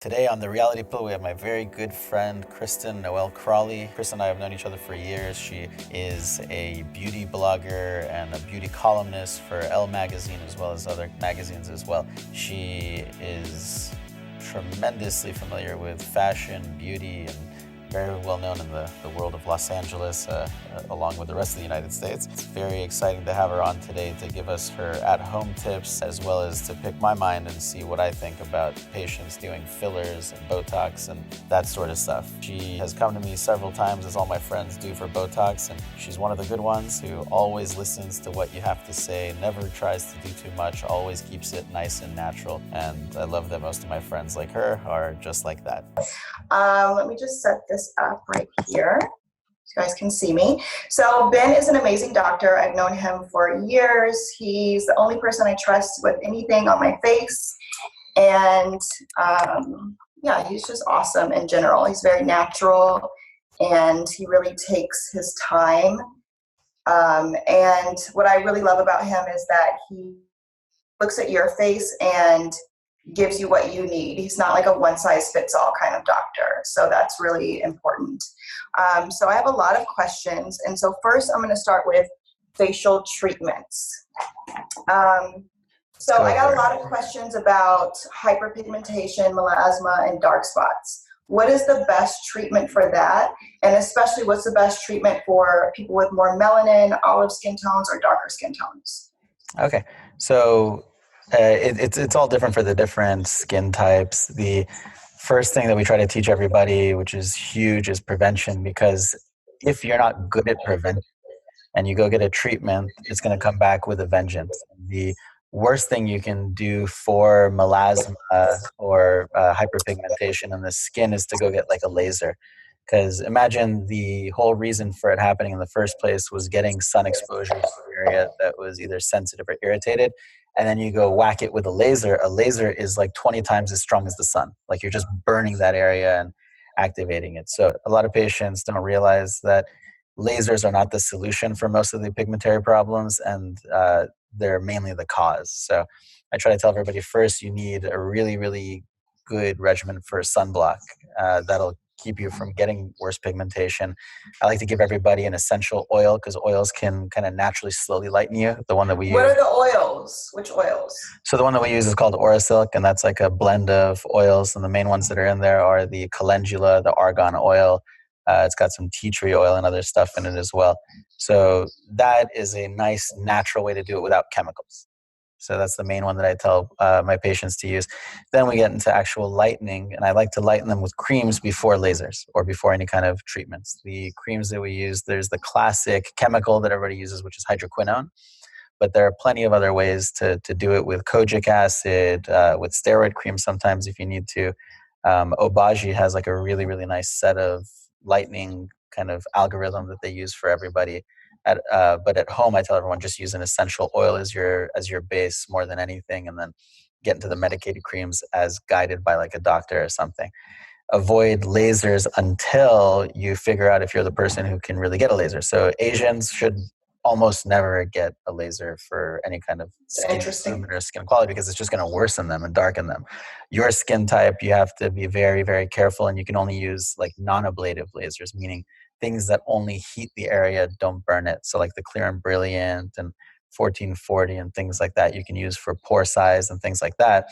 Today on The Reality Pill, we have my very good friend, Kristen Crawley. Kristen and I have known each other for years. She is a beauty blogger and a beauty columnist for Elle magazine as well as other magazines as well. She is tremendously familiar with fashion, beauty, and very well known in the world of Los Angeles, along with the rest of the United States. It's very exciting to have her on today to give us her at-home tips, as well as to pick my mind and see what I think about patients doing fillers and Botox and that sort of stuff. She has come to me several times, as all my friends do, for Botox, and she's one of the good ones who always listens to what you have to say, never tries to do too much, always keeps it nice and natural. And I love that most of my friends like her are just like that. Let me just set this up right here so you guys can see me. So Ben is an amazing doctor. I've known him for years. He's the only person I trust with anything on my face. And yeah, he's just awesome in general. He's very natural and he really takes his time. And what I really love about him is that he looks at your face and gives you what you need. He's not like a one-size-fits-all kind of doctor. So that's really important. So I have a lot of questions. And so first I'm going to start with facial treatments. So I got a lot of questions about hyperpigmentation, melasma, and dark spots. What is the best treatment for that? And especially what's the best treatment for people with more melanin, olive skin tones, or darker skin tones? Okay, so it's all different for the different skin types. The first thing that we try to teach everybody, which is huge, is prevention, because if you're not good at prevention and you go get a treatment, it's going to come back with a vengeance. The worst thing you can do for melasma or hyperpigmentation in the skin is to go get like a laser. Because imagine the whole reason for it happening in the first place was getting sun exposure to an area that was either sensitive or irritated. And then you go whack it with a laser. A laser is like 20 times as strong as the sun. Like you're just burning that area and activating it. So a lot of patients don't realize that lasers are not the solution for most of the pigmentary problems, and they're mainly the cause. So I try to tell everybody, first, you need a really, really good regimen for sunblock that'll keep you from getting worse pigmentation. I like to give everybody an essential oil because oils can kind of naturally slowly lighten you. The one that we use. What are the oils? Which oils? So the one that we use is called Auralyft, and that's like a blend of oils. And the main ones that are in there are the calendula, the argan oil. It's got some tea tree oil and other stuff in it as well. So that is a nice natural way to do it without chemicals. So that's the main one that I tell my patients to use. Then we get into actual lightening, and I like to lighten them with creams before lasers or before any kind of treatments. The creams that we use, there's the classic chemical that everybody uses, which is hydroquinone, but there are plenty of other ways to do it with kojic acid, with steroid cream sometimes if you need to. Obagi has like a really, really nice set of lightening kind of algorithm that they use for everybody. But at home, I tell everyone just use an essential oil as your base more than anything, and then get into the medicated creams as guided by like a doctor or something. Avoid lasers until you figure out if you're the person who can really get a laser. So Asians should almost never get a laser for any kind of skin improvement or skin quality because it's just going to worsen them and darken them. Your skin type, you have to be very, very careful, and you can only use like non-ablative lasers, meaning things that only heat the area, don't burn it. So like the Clear and Brilliant and 1440 and things like that you can use for pore size and things like that.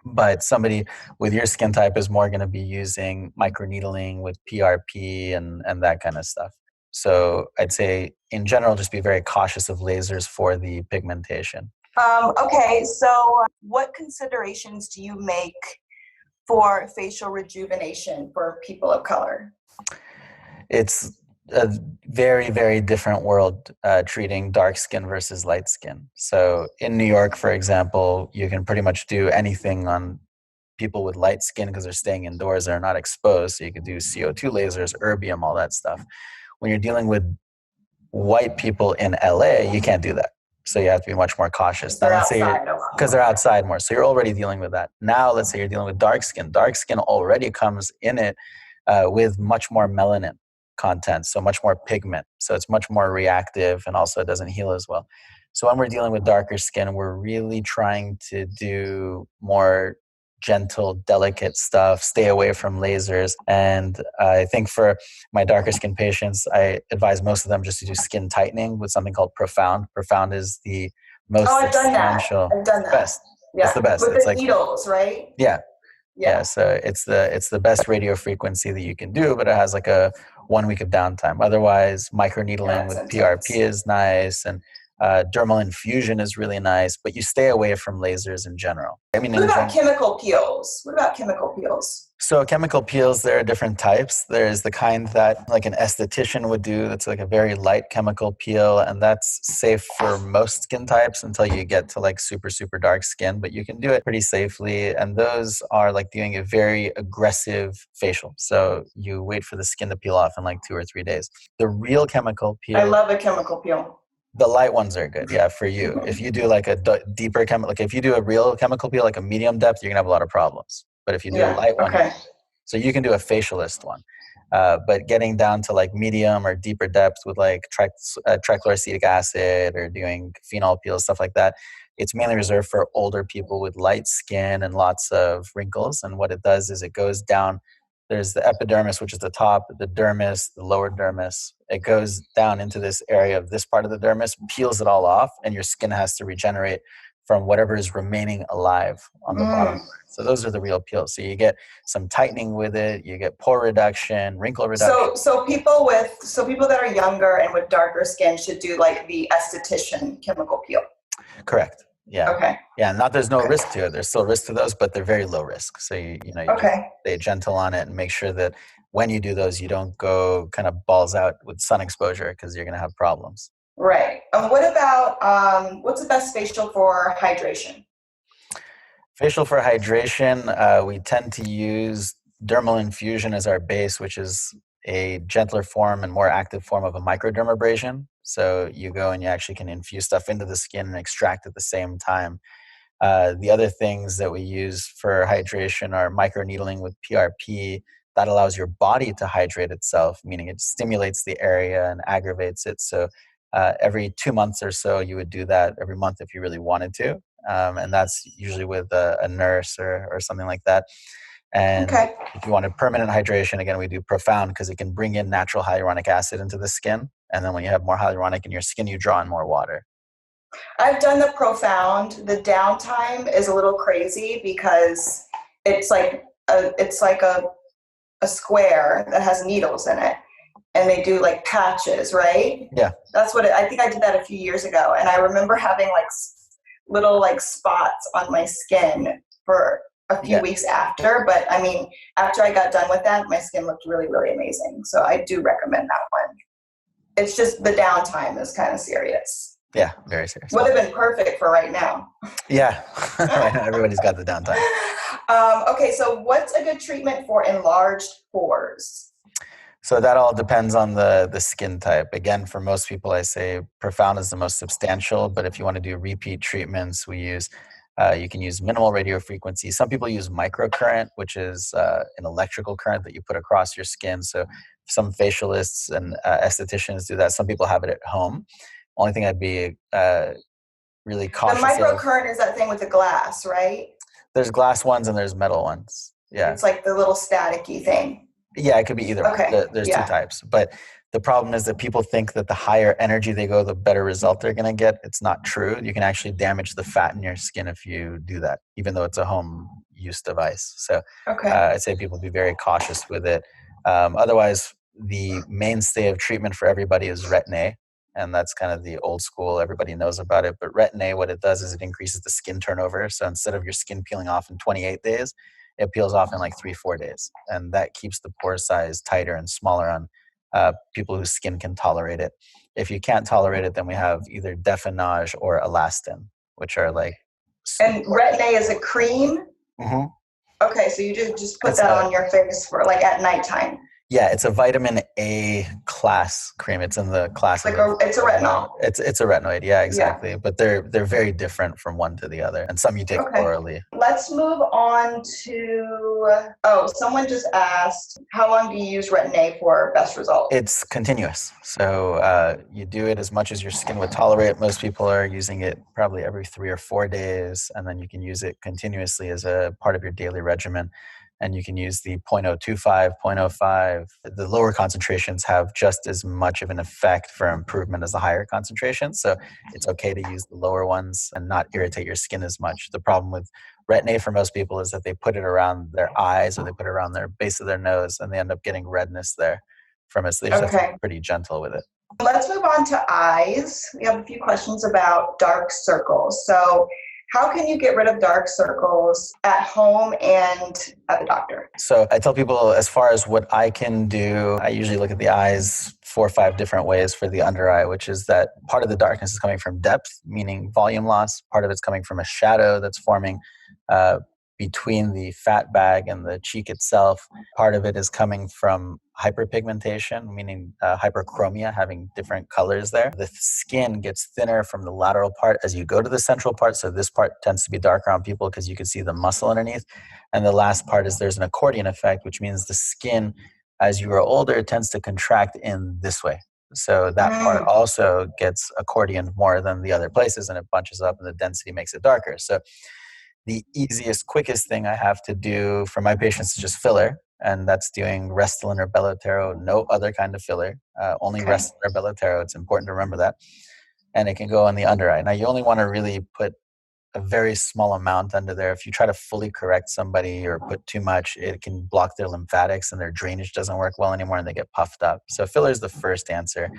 But somebody with your skin type is more going to be using microneedling with PRP and that kind of stuff. So I'd say in general, just be very cautious of lasers for the pigmentation. Okay, so what considerations do you make for facial rejuvenation for people of color? It's a very, very different world treating dark skin versus light skin. So in New York, for example, you can pretty much do anything on people with light skin because they're staying indoors, they're not exposed. So you could do CO2 lasers, erbium, all that stuff. When you're dealing with white people in LA, you can't do that. So you have to be much more cautious. Because they're outside more. So you're already dealing with that. Now, let's say you're dealing with dark skin. Dark skin already comes in it with much more melanin content, so much more pigment. So it's much more reactive, and also it doesn't heal as well. So when we're dealing with darker skin, we're really trying to do more gentle, delicate stuff. Stay away from lasers. And I think for my darker skin patients, I advise most of them just to do skin tightening with something called Profound. Profound is the most I've done that. substantial. I've done that. Best. Yeah. It's the best. With it's the needles, right? Yeah. Yeah. So it's the best radio frequency that you can do, but it has like a 1 week of downtime. Otherwise, microneedling with PRP is nice, and dermal infusion is really nice, but you stay away from lasers in general. I mean, what about chemical peels? So chemical peels, there are different types. There's the kind that like an esthetician would do. That's like a very light chemical peel, and that's safe for most skin types until you get to like super, super dark skin, but you can do it pretty safely. And those are like doing a very aggressive facial. So you wait for the skin to peel off in like 2 or 3 days. The real chemical peel. I love a chemical peel. The light ones are good, yeah, for you. If you do like a deeper chemical, like if you do a real chemical peel, like a medium depth, you're gonna have a lot of problems. But if you do a light one, so you can do a facialist one. But getting down to like medium or deeper depth with like trichloroacetic acid or doing phenol peels, stuff like that, it's mainly reserved for older people with light skin and lots of wrinkles. And what it does is it goes down. There's the epidermis, which is the top, the dermis, the lower dermis. It goes down into this area of this part of the dermis, peels it all off, and your skin has to regenerate from whatever is remaining alive on the bottom. So those are the real peels. So you get some tightening with it, you get pore reduction, wrinkle reduction. So people that are younger and with darker skin should do like the esthetician chemical peel. Correct. Yeah. Okay. Yeah. Not there's no risk to it. There's still risk to those, but they're very low risk. So you stay gentle on it and make sure that when you do those, you don't go kind of balls out with sun exposure because you're going to have problems. Right. And what about what's the best facial for hydration? Facial for hydration, we tend to use dermal infusion as our base, which is a gentler form and more active form of a microdermabrasion. So you go and you actually can infuse stuff into the skin and extract at the same time. The other things that we use for hydration are microneedling with PRP. That allows your body to hydrate itself, meaning it stimulates the area and aggravates it. So every 2 months or so, you would do that every month if you really wanted to. And that's usually with a nurse or something like that. And if you wanted permanent hydration, again, we do Profound because it can bring in natural hyaluronic acid into the skin. And then when you have more hyaluronic in your skin, you draw in more water. I've done the Profound. The downtime is a little crazy because it's like a square that has needles in it. And they do like patches, right? Yeah. That's what I think I did that a few years ago. And I remember having like little like spots on my skin for a few weeks after. But I mean, after I got done with that, my skin looked really, really amazing. So I do recommend that one. It's just the downtime is kind of serious. Yeah, very serious. Would have been perfect for right now. Yeah, everybody's got the downtime. Okay, so what's a good treatment for enlarged pores? So that all depends on the skin type. Again, for most people, I say Profound is the most substantial, but if you want to do repeat treatments, you can use minimal radio frequency. Some people use microcurrent, which is an electrical current that you put across your skin. So some facialists and estheticians do that. Some people have it at home. Only thing I'd be really cautious of. The microcurrent is that thing with the glass, right? There's glass ones and there's metal ones. Yeah. It's like the little staticky thing. Yeah, it could be either. Okay. There's two types. But the problem is that people think that the higher energy they go, the better result they're going to get. It's not true. You can actually damage the fat in your skin if you do that, even though it's a home use device. So I'd say people be very cautious with it. Otherwise, the mainstay of treatment for everybody is Retin-A. And that's kind of the old school. Everybody knows about it. But Retin-A, what it does is it increases the skin turnover. So instead of your skin peeling off in 28 days, it peels off in like 3-4 days. And that keeps the pore size tighter and smaller on people whose skin can tolerate it. If you can't tolerate it, then we have either Definage or Elastin, which are like... And Retin-A is a cream? Mm-hmm. Okay, so you just put that on your face for like at nighttime. Yeah, it's a vitamin A class cream. It's in the class Like of it's a retinol. It's a retinoid. Yeah, Yeah. exactly. But they're very different from one to the other, and some you take Okay. orally. Let's move on to, someone just asked, how long do you use Retin-A for best results? It's continuous. So you do it as much as your skin would tolerate. Most people are using it probably every 3 or 4 days, and then you can use it continuously as a part of your daily regimen. And you can use the 0.025, 0.05. The lower concentrations have just as much of an effect for improvement as the higher concentrations. So it's okay to use the lower ones and not irritate your skin as much. The problem with Retin-A for most people is that they put it around their eyes or they put it around their base of their nose, and they end up getting redness there from it. So they just have to be pretty gentle with it. Let's move on to eyes. We have a few questions about dark circles. So how can you get rid of dark circles at home and at the doctor? So I tell people, as far as what I can do, I usually look at the eyes 4 or 5 different ways for the under eye, which is that part of the darkness is coming from depth, meaning volume loss. Part of it's coming from a shadow that's forming between the fat bag and the cheek itself. Part of it is coming from hyperpigmentation, meaning hyperchromia, having different colors there. The skin gets thinner from the lateral part as you go to the central part. So this part tends to be darker on people because you can see the muscle underneath. And the last part is there's an accordion effect, which means the skin, as you grow older, tends to contract in this way. So that part also gets accordion more than the other places, and it bunches up and the density makes it darker. So the easiest, quickest thing I have to do for my patients is just filler, and that's doing Restylane or Belotero, no other kind of filler, only Restylane or Belotero. It's important to remember that. And it can go on the under eye. Now, you only want to really put a very small amount under there. If you try to fully correct somebody or put too much, it can block their lymphatics and their drainage doesn't work well anymore and they get puffed up. So filler is the first answer.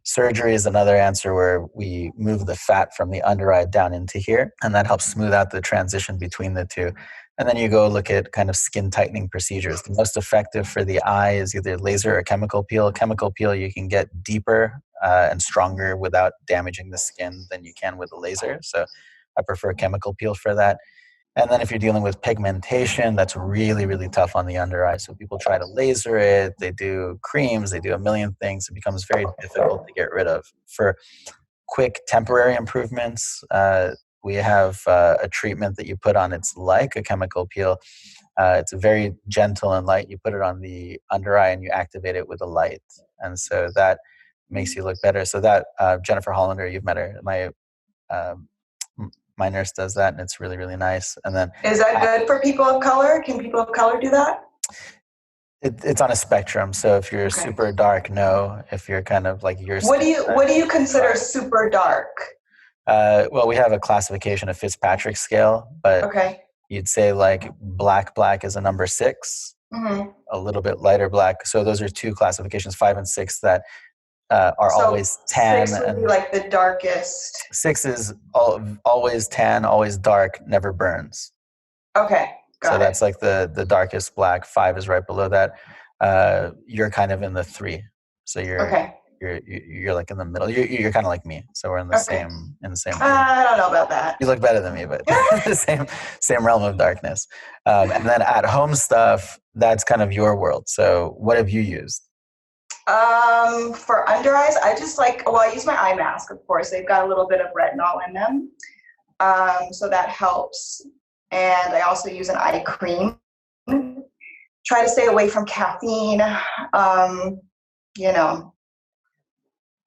Surgery is another answer where we move the fat from the under eye down into here, and that helps smooth out the transition between the two. And then you go look at kind of skin tightening procedures. The most effective for the eye is either laser or chemical peel. Chemical peel, you can get deeper and stronger without damaging the skin than you can with a laser. So I prefer chemical peel for that. And then if you're dealing with pigmentation, that's really, really tough on the under eye. So people try to laser it, they do creams, they do a million things. It becomes very difficult to get rid of. For quick temporary improvements, we have a treatment that you put on. It's like a chemical peel. It's very gentle and light. You put it on the under eye and you activate it with a light. And so that makes you look better. So that Jennifer Hollander, you've met her, my nurse does that, and it's really, really nice. And then, is that good for people of color? Can people of color do that? It's on a spectrum. So if you're super dark, no. If you're kind of like what do you consider super dark? Well, we have a classification of Fitzpatrick scale, but you'd say like black is a number 6, a little bit lighter black. So those are 2 classifications, 5 and 6, that are always tan. 6 would be like the darkest. 6 is always tan, always dark, never burns. Okay, got so it. That's like the darkest black. 5 is right below that. You're kind of in the 3, so you're like in the middle. You're kind of like me, so we're in the same I don't know about that. You look better than me, but the same realm of darkness. And then at home stuff, that's kind of your world. So what have you used? For under eyes, I use my eye mask, of course. They've got a little bit of retinol in them. So that helps. And I also use an eye cream. Try to stay away from caffeine.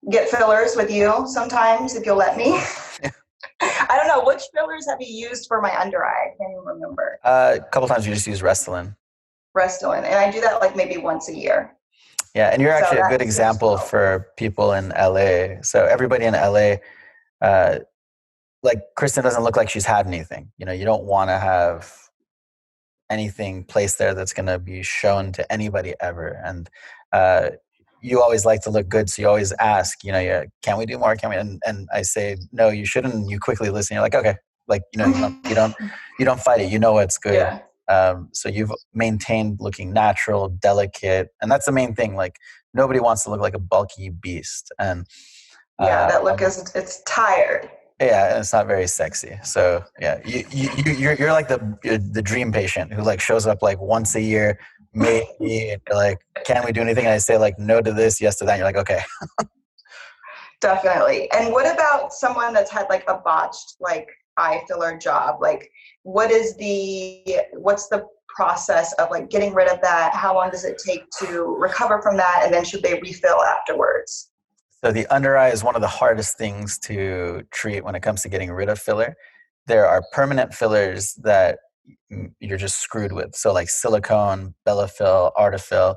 Get fillers with you sometimes if you'll let me. I don't know, which fillers have you used for my under eye? I can't even remember. A couple times you just use Restylane. And I do that like maybe once a year. Yeah, and you're actually a good example for people in LA. So everybody in LA, like Kristen doesn't look like she's had anything. You don't want to have anything placed there that's going to be shown to anybody ever. And you always like to look good, so you always ask, can we do more? Can we? And I say, no, you shouldn't. You quickly listen. You're like, okay, like you don't fight it. You know what's good. Yeah. So you've maintained looking natural, delicate, and that's the main thing. Like nobody wants to look like a bulky beast, and that look it's tired. Yeah, and it's not very sexy. So yeah, you're like the dream patient who like shows up like once a year maybe, and you're like, can we do anything? And I say like, no to this, yes to that. And you're like, okay. Definitely. And what about someone that's had like a botched like eye filler job? Like what's the process of like getting rid of that? How long does it take to recover from that? And then should they refill afterwards? So the under eye is one of the hardest things to treat when it comes to getting rid of filler. There are permanent fillers that you're just screwed with. So like silicone, Bellafill, Artefill,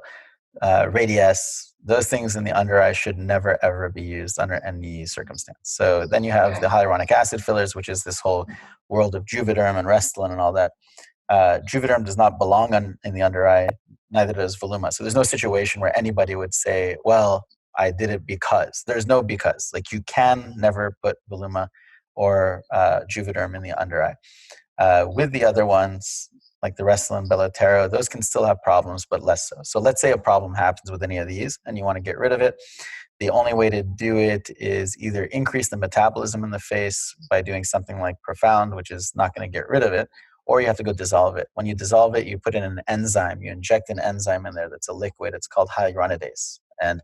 Radiesse, those things in the under eye should never ever be used under any circumstance. So then you have the hyaluronic acid fillers, which is this whole world of Juvederm and Restylane and all that. Juvederm does not belong in the under eye, neither does Voluma. So there's no situation where anybody would say, well, I did it because. There's no because. Like you can never put Voluma or Juvederm in the under eye. With the other ones, like the Restylane, Belotero, those can still have problems, but less so. So let's say a problem happens with any of these and you want to get rid of it. The only way to do it is either increase the metabolism in the face by doing something like Profound, which is not going to get rid of it, or you have to go dissolve it. When you dissolve it, you put in an enzyme. You inject an enzyme in there that's a liquid. It's called hyaluronidase. And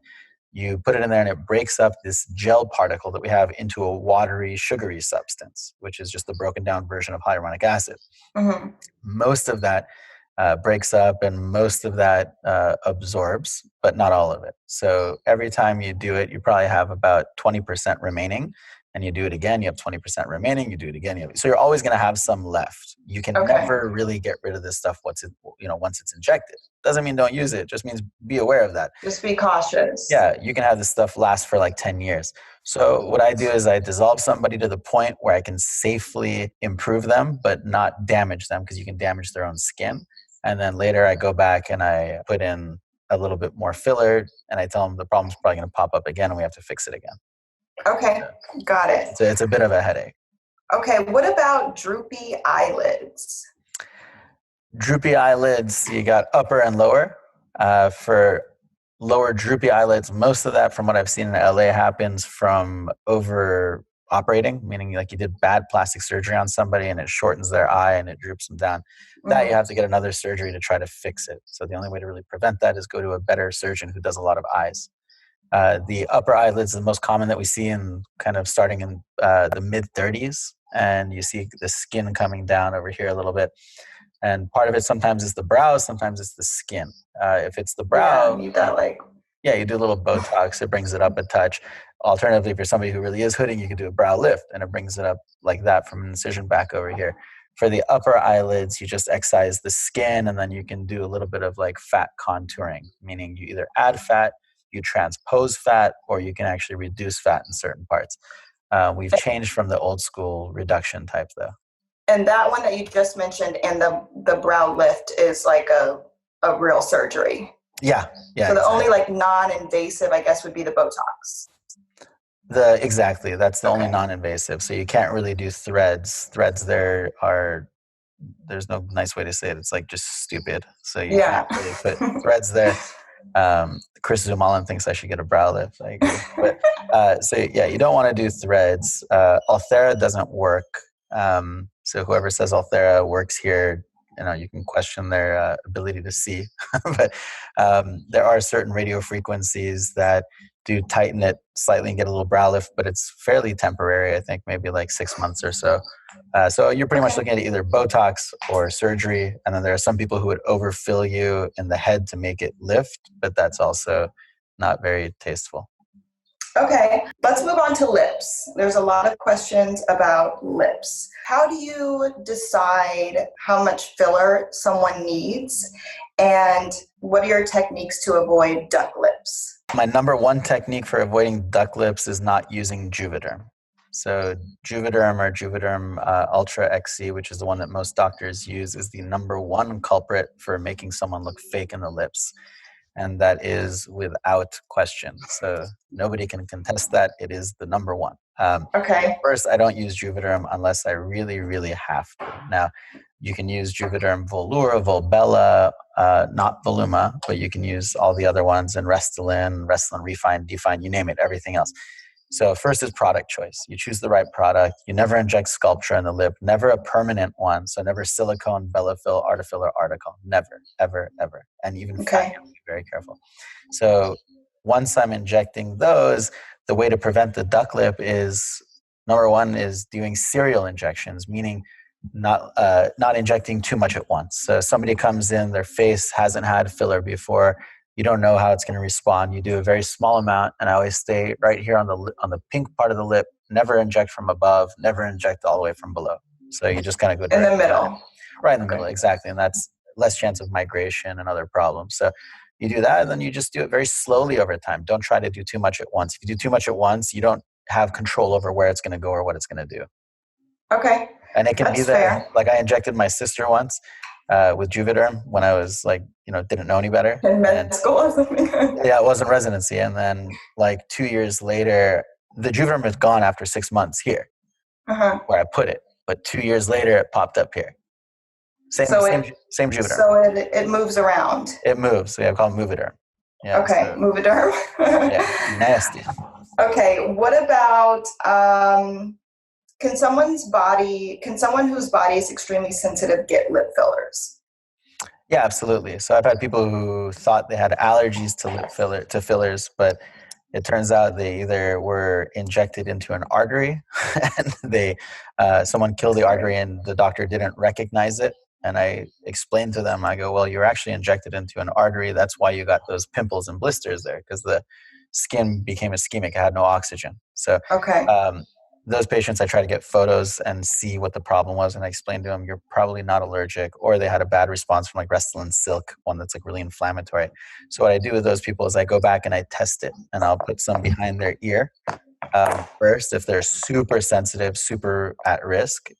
you put it in there and it breaks up this gel particle that we have into a watery, sugary substance, which is just the broken down version of hyaluronic acid. Mm-hmm. Most of that breaks up and most of that absorbs, but not all of it. So every time you do it, you probably have about 20% remaining. And you do it again, you have 20% remaining, you do it again. So you're always going to have some left. You can never really get rid of this stuff once it's injected. Doesn't mean don't use it. It just means be aware of that. Just be cautious. Yeah, you can have this stuff last for like 10 years. So what I do is I dissolve somebody to the point where I can safely improve them, but not damage them because you can damage their own skin. And then later I go back and I put in a little bit more filler and I tell them the problem's probably going to pop up again and we have to fix it again. Okay, got it. So it's a bit of a headache. Okay, what about droopy eyelids? Droopy eyelids, you got upper and lower. For lower droopy eyelids, most of that from what I've seen in LA happens from over operating, meaning like you did bad plastic surgery on somebody and it shortens their eye and it droops them down. Mm-hmm. That you have to get another surgery to try to fix it. So the only way to really prevent that is go to a better surgeon who does a lot of eyes. The upper eyelids is the most common that we see in kind of starting in the mid-30s. And you see the skin coming down over here a little bit. And part of it sometimes is the brow, sometimes it's the skin. If it's the brow, you got you do a little Botox, it brings it up a touch. Alternatively, if you're somebody who really is hooding, you can do a brow lift and it brings it up like that from an incision back over here. For the upper eyelids, you just excise the skin and then you can do a little bit of like fat contouring, meaning you either add fat, you transpose fat, or you can actually reduce fat in certain parts. We've changed from the old school reduction type though. And that one that you just mentioned and the brow lift is like a real surgery. Yeah. So the only like non-invasive, I guess, would be the Botox. Exactly. That's the only non-invasive. So you can't really do threads. Threads there's no nice way to say it. It's like just stupid. So you can't really put threads there. Chris Zumalin thinks I should get a brow lift. I agree. But you don't want to do threads. Ulthera doesn't work. So whoever says Ulthera works here, you can question their ability to see. But there are certain radio frequencies that do tighten it slightly and get a little brow lift, but it's fairly temporary. I think maybe like 6 months or so. So you're pretty much looking at either Botox or surgery. And then there are some people who would overfill you in the head to make it lift, but that's also not very tasteful. Okay, let's move on to lips. There's a lot of questions about lips. How do you decide how much filler someone needs? And what are your techniques to avoid duck lips? My number one technique for avoiding duck lips is not using Juvederm. So Juvederm or Juvederm Ultra XC, which is the one that most doctors use, is the number one culprit for making someone look fake in the lips. And that is without question. So nobody can contest that. It is the number one. First, I don't use Juvederm unless I really, really have to. Now, you can use Juvederm Volura, Volbella, not Voluma, but you can use all the other ones, and Restylane Refine, Define, you name it, everything else. So first is product choice. You choose the right product. You never inject sculpture in the lip, never a permanent one. So never silicone, Bellafill, Artifill, or Article. Never, ever, ever. And even fat, you have to be very careful. So once I'm injecting those, the way to prevent the duck lip is, number one is doing serial injections, meaning not injecting too much at once. So somebody comes in, their face hasn't had filler before. You don't know how it's going to respond. You do a very small amount, and I always stay right here on the pink part of the lip. Never inject from above. Never inject all the way from below. So you just kind of go in the middle, right in the middle, exactly, and that's less chance of migration and other problems. So you do that, and then you just do it very slowly over time. Don't try to do too much at once. If you do too much at once, you don't have control over where it's going to go or what it's going to do. Okay. And it can That's be that, fair. like I injected my sister once with Juvederm when I was like, didn't know any better. In med school or something? Yeah, it was in residency. And then like 2 years later, the Juvederm is gone after 6 months here where I put it. But 2 years later, it popped up here. Same Juvederm. So it moves around. It moves. Yeah, I call it Movederm. Yeah, okay, so, Movederm. Yeah, nasty. Okay, what about... Can someone whose body is extremely sensitive get lip fillers? Yeah, absolutely. So I've had people who thought they had allergies to fillers, but it turns out they either were injected into an artery and someone killed the artery and the doctor didn't recognize it. And I explained to them, I go, well, you're actually injected into an artery. That's why you got those pimples and blisters there, because the skin became ischemic. It had no oxygen. So those patients, I try to get photos and see what the problem was. And I explained to them, you're probably not allergic, or they had a bad response from like Restylane Silk, one that's like really inflammatory. So what I do with those people is I go back and I test it, and I'll put some behind their ear first. If they're super sensitive, super at risk.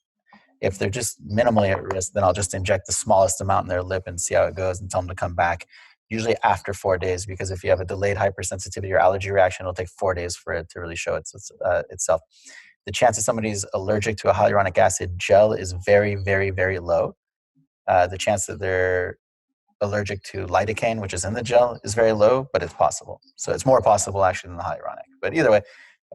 If they're just minimally at risk, then I'll just inject the smallest amount in their lip and see how it goes and tell them to come back, usually after 4 days, because if you have a delayed hypersensitivity or allergy reaction, it'll take 4 days for it to really show itself. The chance that somebody's allergic to a hyaluronic acid gel is very, very, very low. The chance that they're allergic to lidocaine, which is in the gel, is very low, but it's possible. So it's more possible actually than the hyaluronic. But either way,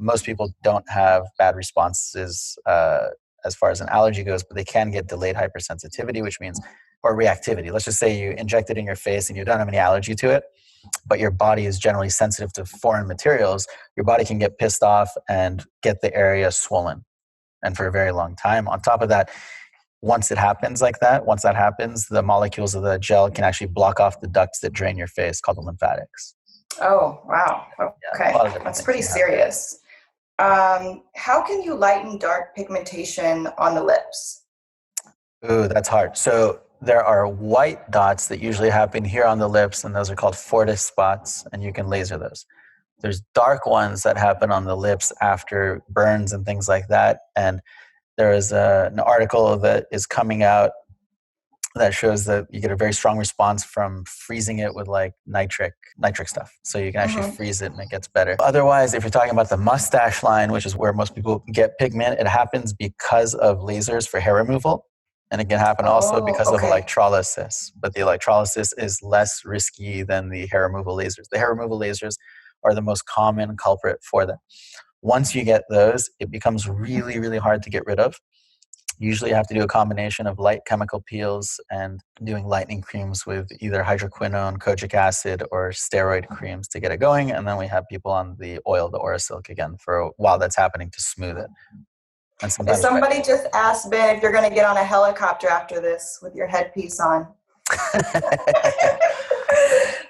most people don't have bad responses as far as an allergy goes, but they can get delayed hypersensitivity, which means, or reactivity. Let's just say you inject it in your face and you don't have any allergy to it, but your body is generally sensitive to foreign materials. Your body can get pissed off and get the area swollen, and for a very long time. On top of that, once that happens, the molecules of the gel can actually block off the ducts that drain your face, called the lymphatics. Oh, wow. Okay. Yeah, that's pretty serious. How can you lighten dark pigmentation on the lips? Ooh, that's hard. So there are white dots that usually happen here on the lips, and those are called Fortis spots, and you can laser those. There's dark ones that happen on the lips after burns and things like that, and there is an article that is coming out that shows that you get a very strong response from freezing it with like nitric stuff. So you can actually freeze it and it gets better. Otherwise, if you're talking about the mustache line, which is where most people get pigment, it happens because of lasers for hair removal. And it can happen also because of electrolysis. But the electrolysis is less risky than the hair removal lasers. The hair removal lasers are the most common culprit for them. Once you get those, it becomes really, really hard to get rid of. Usually you have to do a combination of light chemical peels and doing lightening creams with either hydroquinone, kojic acid, or steroid creams to get it going. And then we have people on the oil, the Aurasilk, again, for while that's happening to smooth it. And sometimes somebody just asked Ben if you're going to get on a helicopter after this with your headpiece on.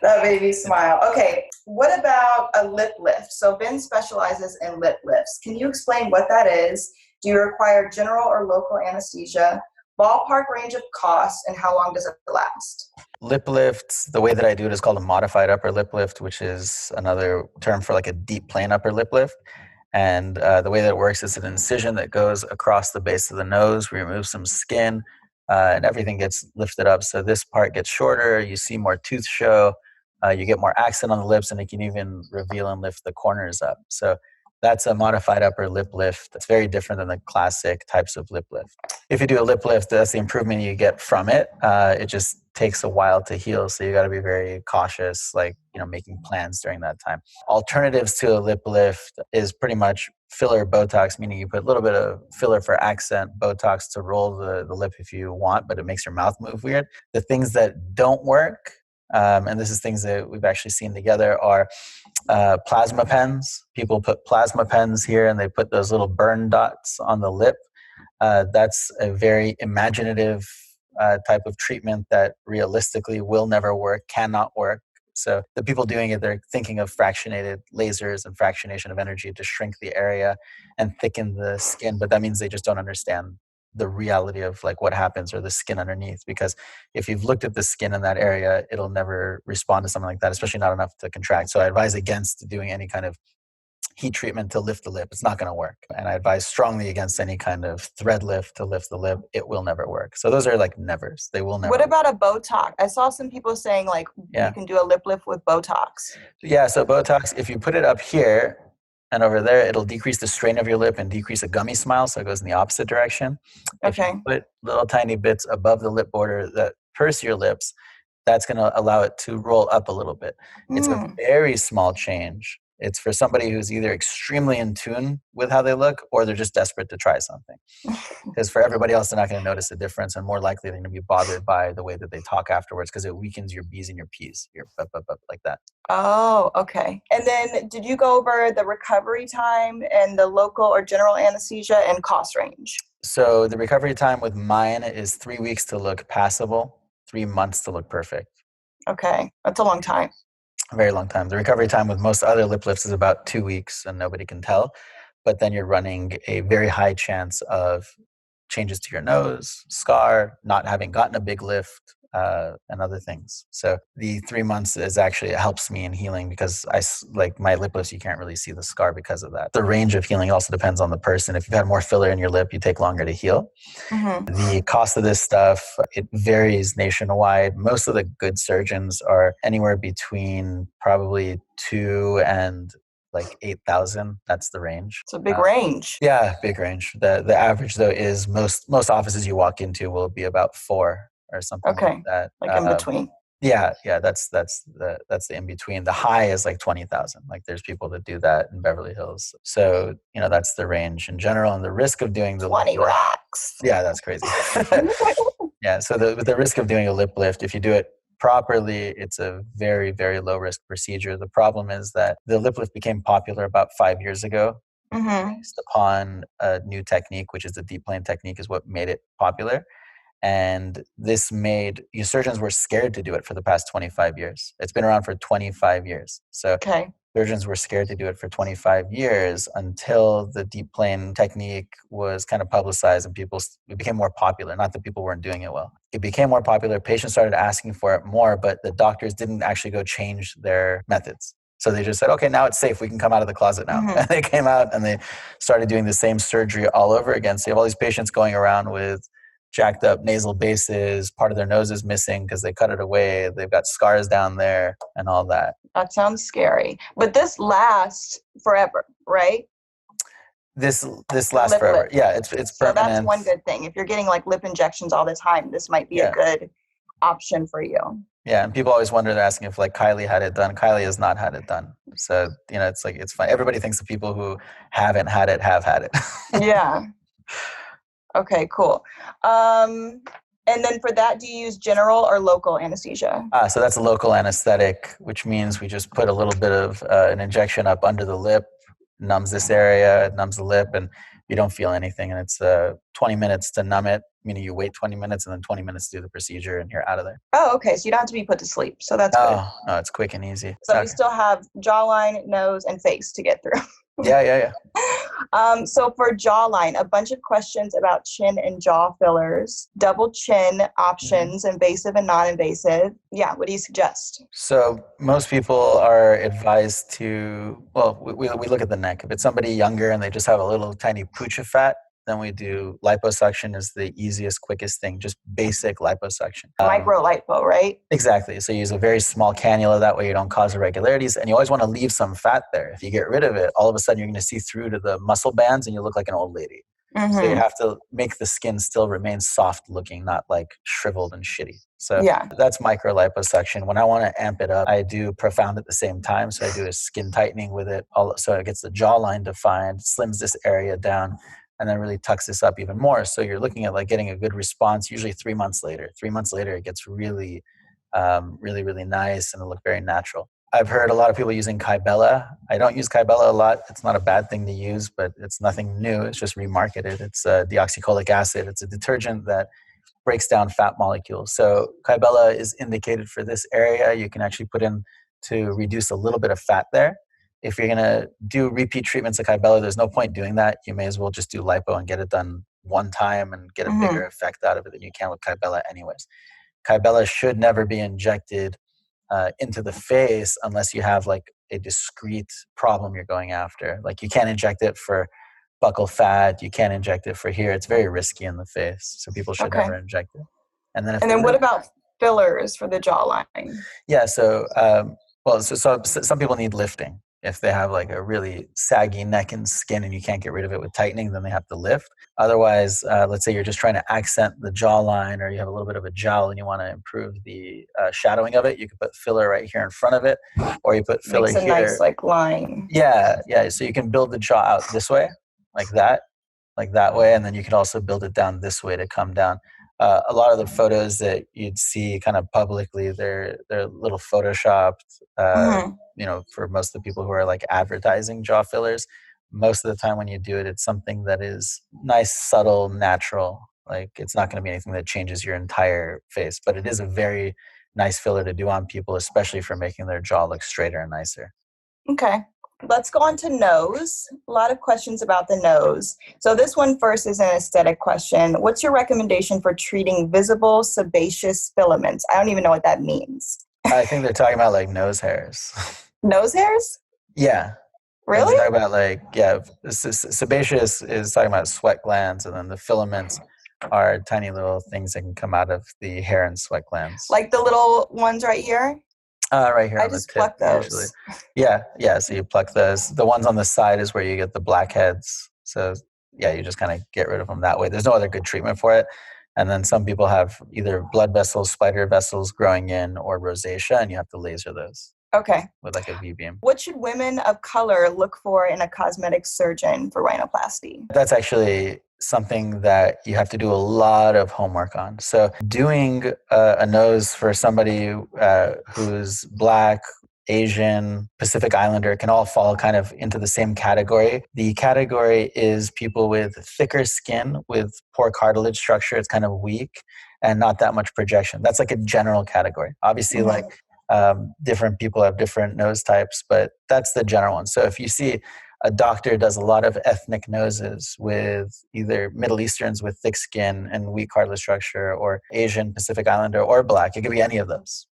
That made me smile. Okay, what about a lip lift? So Ben specializes in lip lifts. Can you explain what that is? Do you require general or local anesthesia? Ballpark range of cost, and how long does it last? Lip lifts, the way that I do it is called a modified upper lip lift, which is another term for like a deep plane upper lip lift. And the way that it works is an incision that goes across the base of the nose. We remove some skin and everything gets lifted up. So this part gets shorter. You see more tooth show. You get more accent on the lips, and it can even reveal and lift the corners up. So That's a modified upper lip lift. It's very different than the classic types of lip lift. If you do a lip lift, that's the improvement you get from it. It just takes a while to heal, so you got to be very cautious, like, making plans during that time. Alternatives to a lip lift is pretty much filler Botox, meaning you put a little bit of filler for accent, Botox to roll the lip if you want, but it makes your mouth move weird. The things that don't work, and this is things that we've actually seen together, are plasma pens. People put plasma pens here and they put those little burn dots on the lip. That's a very imaginative type of treatment that realistically will never work, cannot work. So the people doing it, they're thinking of fractionated lasers and fractionation of energy to shrink the area and thicken the skin, but that means they just don't understand the reality of like what happens or the skin underneath. Because if you've looked at the skin in that area, it'll never respond to something like that, especially not enough to contract. So I advise against doing any kind of heat treatment to lift the lip. It's not going to work. And I advise strongly against any kind of thread lift to lift the lip. It will never work. So those are like nevers. They will never What work. about a Botox? I saw some people saying like you can do a lip lift with Botox. Yeah, so Botox, if you put it up here and over there, it'll decrease the strain of your lip and decrease a gummy smile, so it goes in the opposite direction. If you put little tiny bits above the lip border that purse your lips, that's going to allow it to roll up a little bit. It's a very small change. It's for somebody who's either extremely in tune with how they look or they're just desperate to try something. Because for everybody else, they're not going to notice the difference, and more likely they're going to be bothered by the way that they talk afterwards because it weakens your B's and your P's, your like that. Oh, okay. And then did you go over the recovery time and the local or general anesthesia and cost range? So the recovery time with mine is 3 weeks to look passable, 3 months to look perfect. Okay. That's a long time. A very long time. The recovery time with most other lip lifts is about 2 weeks, and nobody can tell. But then you're running a very high chance of changes to your nose, scar, not having gotten a big lift, and other things. So the 3 months is actually, it helps me in healing because like my lip lifts, you can't really see the scar because of that. The range of healing also depends on the person. If you've had more filler in your lip, you take longer to heal. The cost of this stuff, it varies nationwide. Most of the good surgeons are anywhere between probably 2 and like 8,000. That's the range. It's a big range. Yeah, big range. The average though is most offices you walk into will be about 4 or something like that. Like in between. Yeah, that's the in between. The high is like 20,000. Like there's people that do that in Beverly Hills. So that's the range in general, and the risk of doing the 20 racks. Yeah, that's crazy. Yeah, so the risk of doing a lip lift, if you do it properly, it's a very, very low risk procedure. The problem is that the lip lift became popular about 5 years ago, based upon a new technique, which is the deep plane technique, is what made it popular. And this made surgeons were scared to do it for the past 25 years. It's been around for 25 years. So surgeons were scared to do it for 25 years until the deep plane technique was kind of publicized and it became more popular. Not that people weren't doing it well. It became more popular. Patients started asking for it more, but the doctors didn't actually go change their methods. So they just said, okay, now it's safe. We can come out of the closet now. And they came out and they started doing the same surgery all over again. So you have all these patients going around with jacked up nasal bases, part of their nose is missing because they cut it away. They've got scars down there and all that. That sounds scary. But this lasts forever, right? This lasts forever. Lip. Yeah, it's permanent. So that's one good thing. If you're getting like lip injections all the time, this might be a good option for you. Yeah, and people always wonder, they're asking if like Kylie had it done. Kylie has not had it done. So, it's fine. Everybody thinks the people who haven't had it have had it. Yeah. Okay, cool. And then for that, do you use general or local anesthesia? So that's a local anesthetic, which means we just put a little bit of an injection up under the lip, numbs this area, numbs the lip, and you don't feel anything. And it's 20 minutes to numb it, meaning you wait 20 minutes and then 20 minutes to do the procedure and you're out of there. Oh, okay. So you don't have to be put to sleep. So that's good. No, it's quick and easy. So we still have jawline, nose, and face to get through. Yeah. So for jawline, a bunch of questions about chin and jaw fillers, double chin options, invasive and non-invasive. Yeah, what do you suggest? So most people are advised to, we look at the neck. If it's somebody younger and they just have a little tiny pooch of fat, Then we do liposuction is the easiest, quickest thing, just basic liposuction. Micro lipo, right? Exactly. So you use a very small cannula. That way you don't cause irregularities. And you always want to leave some fat there. If you get rid of it, all of a sudden you're going to see through to the muscle bands and you look like an old lady. So you have to make the skin still remain soft looking, not like shriveled and shitty. So that's micro liposuction. When I want to amp it up, I do profound at the same time. So I do a skin tightening with it. So it gets the jawline defined, slims this area down, and then really tucks this up even more. So you're looking at like getting a good response usually 3 months later. 3 months later, it gets really, really nice and it'll look very natural. I've heard a lot of people using Kybella. I don't use Kybella a lot. It's not a bad thing to use, but it's nothing new. It's just remarketed. It's deoxycholic acid. It's a detergent that breaks down fat molecules. So Kybella is indicated for this area. You can actually put in to reduce a little bit of fat there. If you're going to do repeat treatments of Kybella, there's no point doing that. You may as well just do lipo and get it done one time and get a bigger effect out of it than you can with Kybella anyways. Kybella should never be injected into the face unless you have like a discrete problem you're going after. Like you can't inject it for buccal fat. You can't inject it for here. It's very risky in the face. So people should never inject it. And then what about fillers for the jawline? Yeah. So, so some people need lifting. If they have like a really saggy neck and skin and you can't get rid of it with tightening, then they have to lift. Otherwise, let's say you're just trying to accent the jawline or you have a little bit of a jowl and you want to improve the shadowing of it, you can put filler right here in front of it, or you put filler here. Makes a nice like line. Yeah. So you can build the jaw out this way, like that way, and then you can also build it down this way to come down. A lot of the photos that you'd see kind of publicly, they're little photoshopped, for most of the people who are like advertising jaw fillers. Most of the time when you do it, it's something that is nice, subtle, natural. Like it's not going to be anything that changes your entire face, but it is a very nice filler to do on people, especially for making their jaw look straighter and nicer. Okay. Let's go on to nose. A lot of questions about the nose. So this one first is an aesthetic question. What's your recommendation for treating visible sebaceous filaments? I don't even know what that means. I think they're talking about like nose hairs. Nose hairs? Yeah. Really? They're talking about sebaceous is talking about sweat glands, and then the filaments are tiny little things that can come out of the hair and sweat glands. Like the little ones right here? Right here I on the just tip, pluck those. usually. Yeah. So you pluck those. The ones on the side is where you get the blackheads. So yeah, you just kind of get rid of them that way. There's no other good treatment for it. And then some people have either blood vessels, spider vessels growing in, or rosacea, and you have to laser those. Okay. With like a V-beam. What should women of color look for in a cosmetic surgeon for rhinoplasty? That's actually something that you have to do a lot of homework on. So doing a nose for somebody who's Black, Asian, Pacific Islander can all fall kind of into the same category. The category is people with thicker skin, with poor cartilage structure. It's kind of weak and not that much projection. That's like a general category. Obviously, different people have different nose types, but that's the general one. So if you see a doctor does a lot of ethnic noses with either Middle Easterns with thick skin and weak cartilage structure, or Asian, Pacific Islander, or Black, it could be any of those.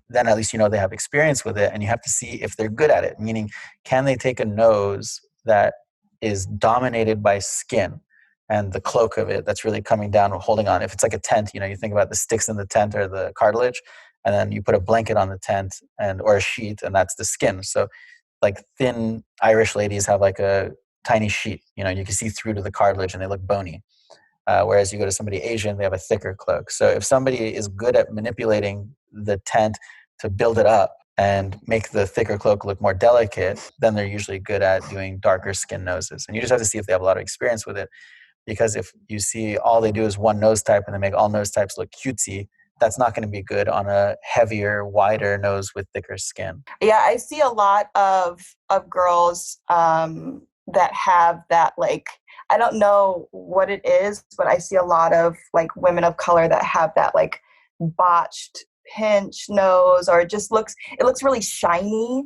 Then at least you know they have experience with it, and you have to see if they're good at it, meaning can they take a nose that is dominated by skin and the cloak of it that's really coming down or holding on. If it's like a tent, you think about the sticks in the tent or the cartilage, and then you put a blanket on the tent or a sheet, and that's the skin. So like thin Irish ladies have like a tiny sheet, you can see through to the cartilage and they look bony. Whereas you go to somebody Asian, they have a thicker cloak. So if somebody is good at manipulating the tent to build it up and make the thicker cloak look more delicate, then they're usually good at doing darker skin noses. And you just have to see if they have a lot of experience with it. Because if you see all they do is one nose type and they make all nose types look cutesy, that's not going to be good on a heavier, wider nose with thicker skin. Yeah, I see a lot of girls that have that, like, I don't know what it is, but I see a lot of like women of color that have that like botched pinch nose, or it looks really shiny.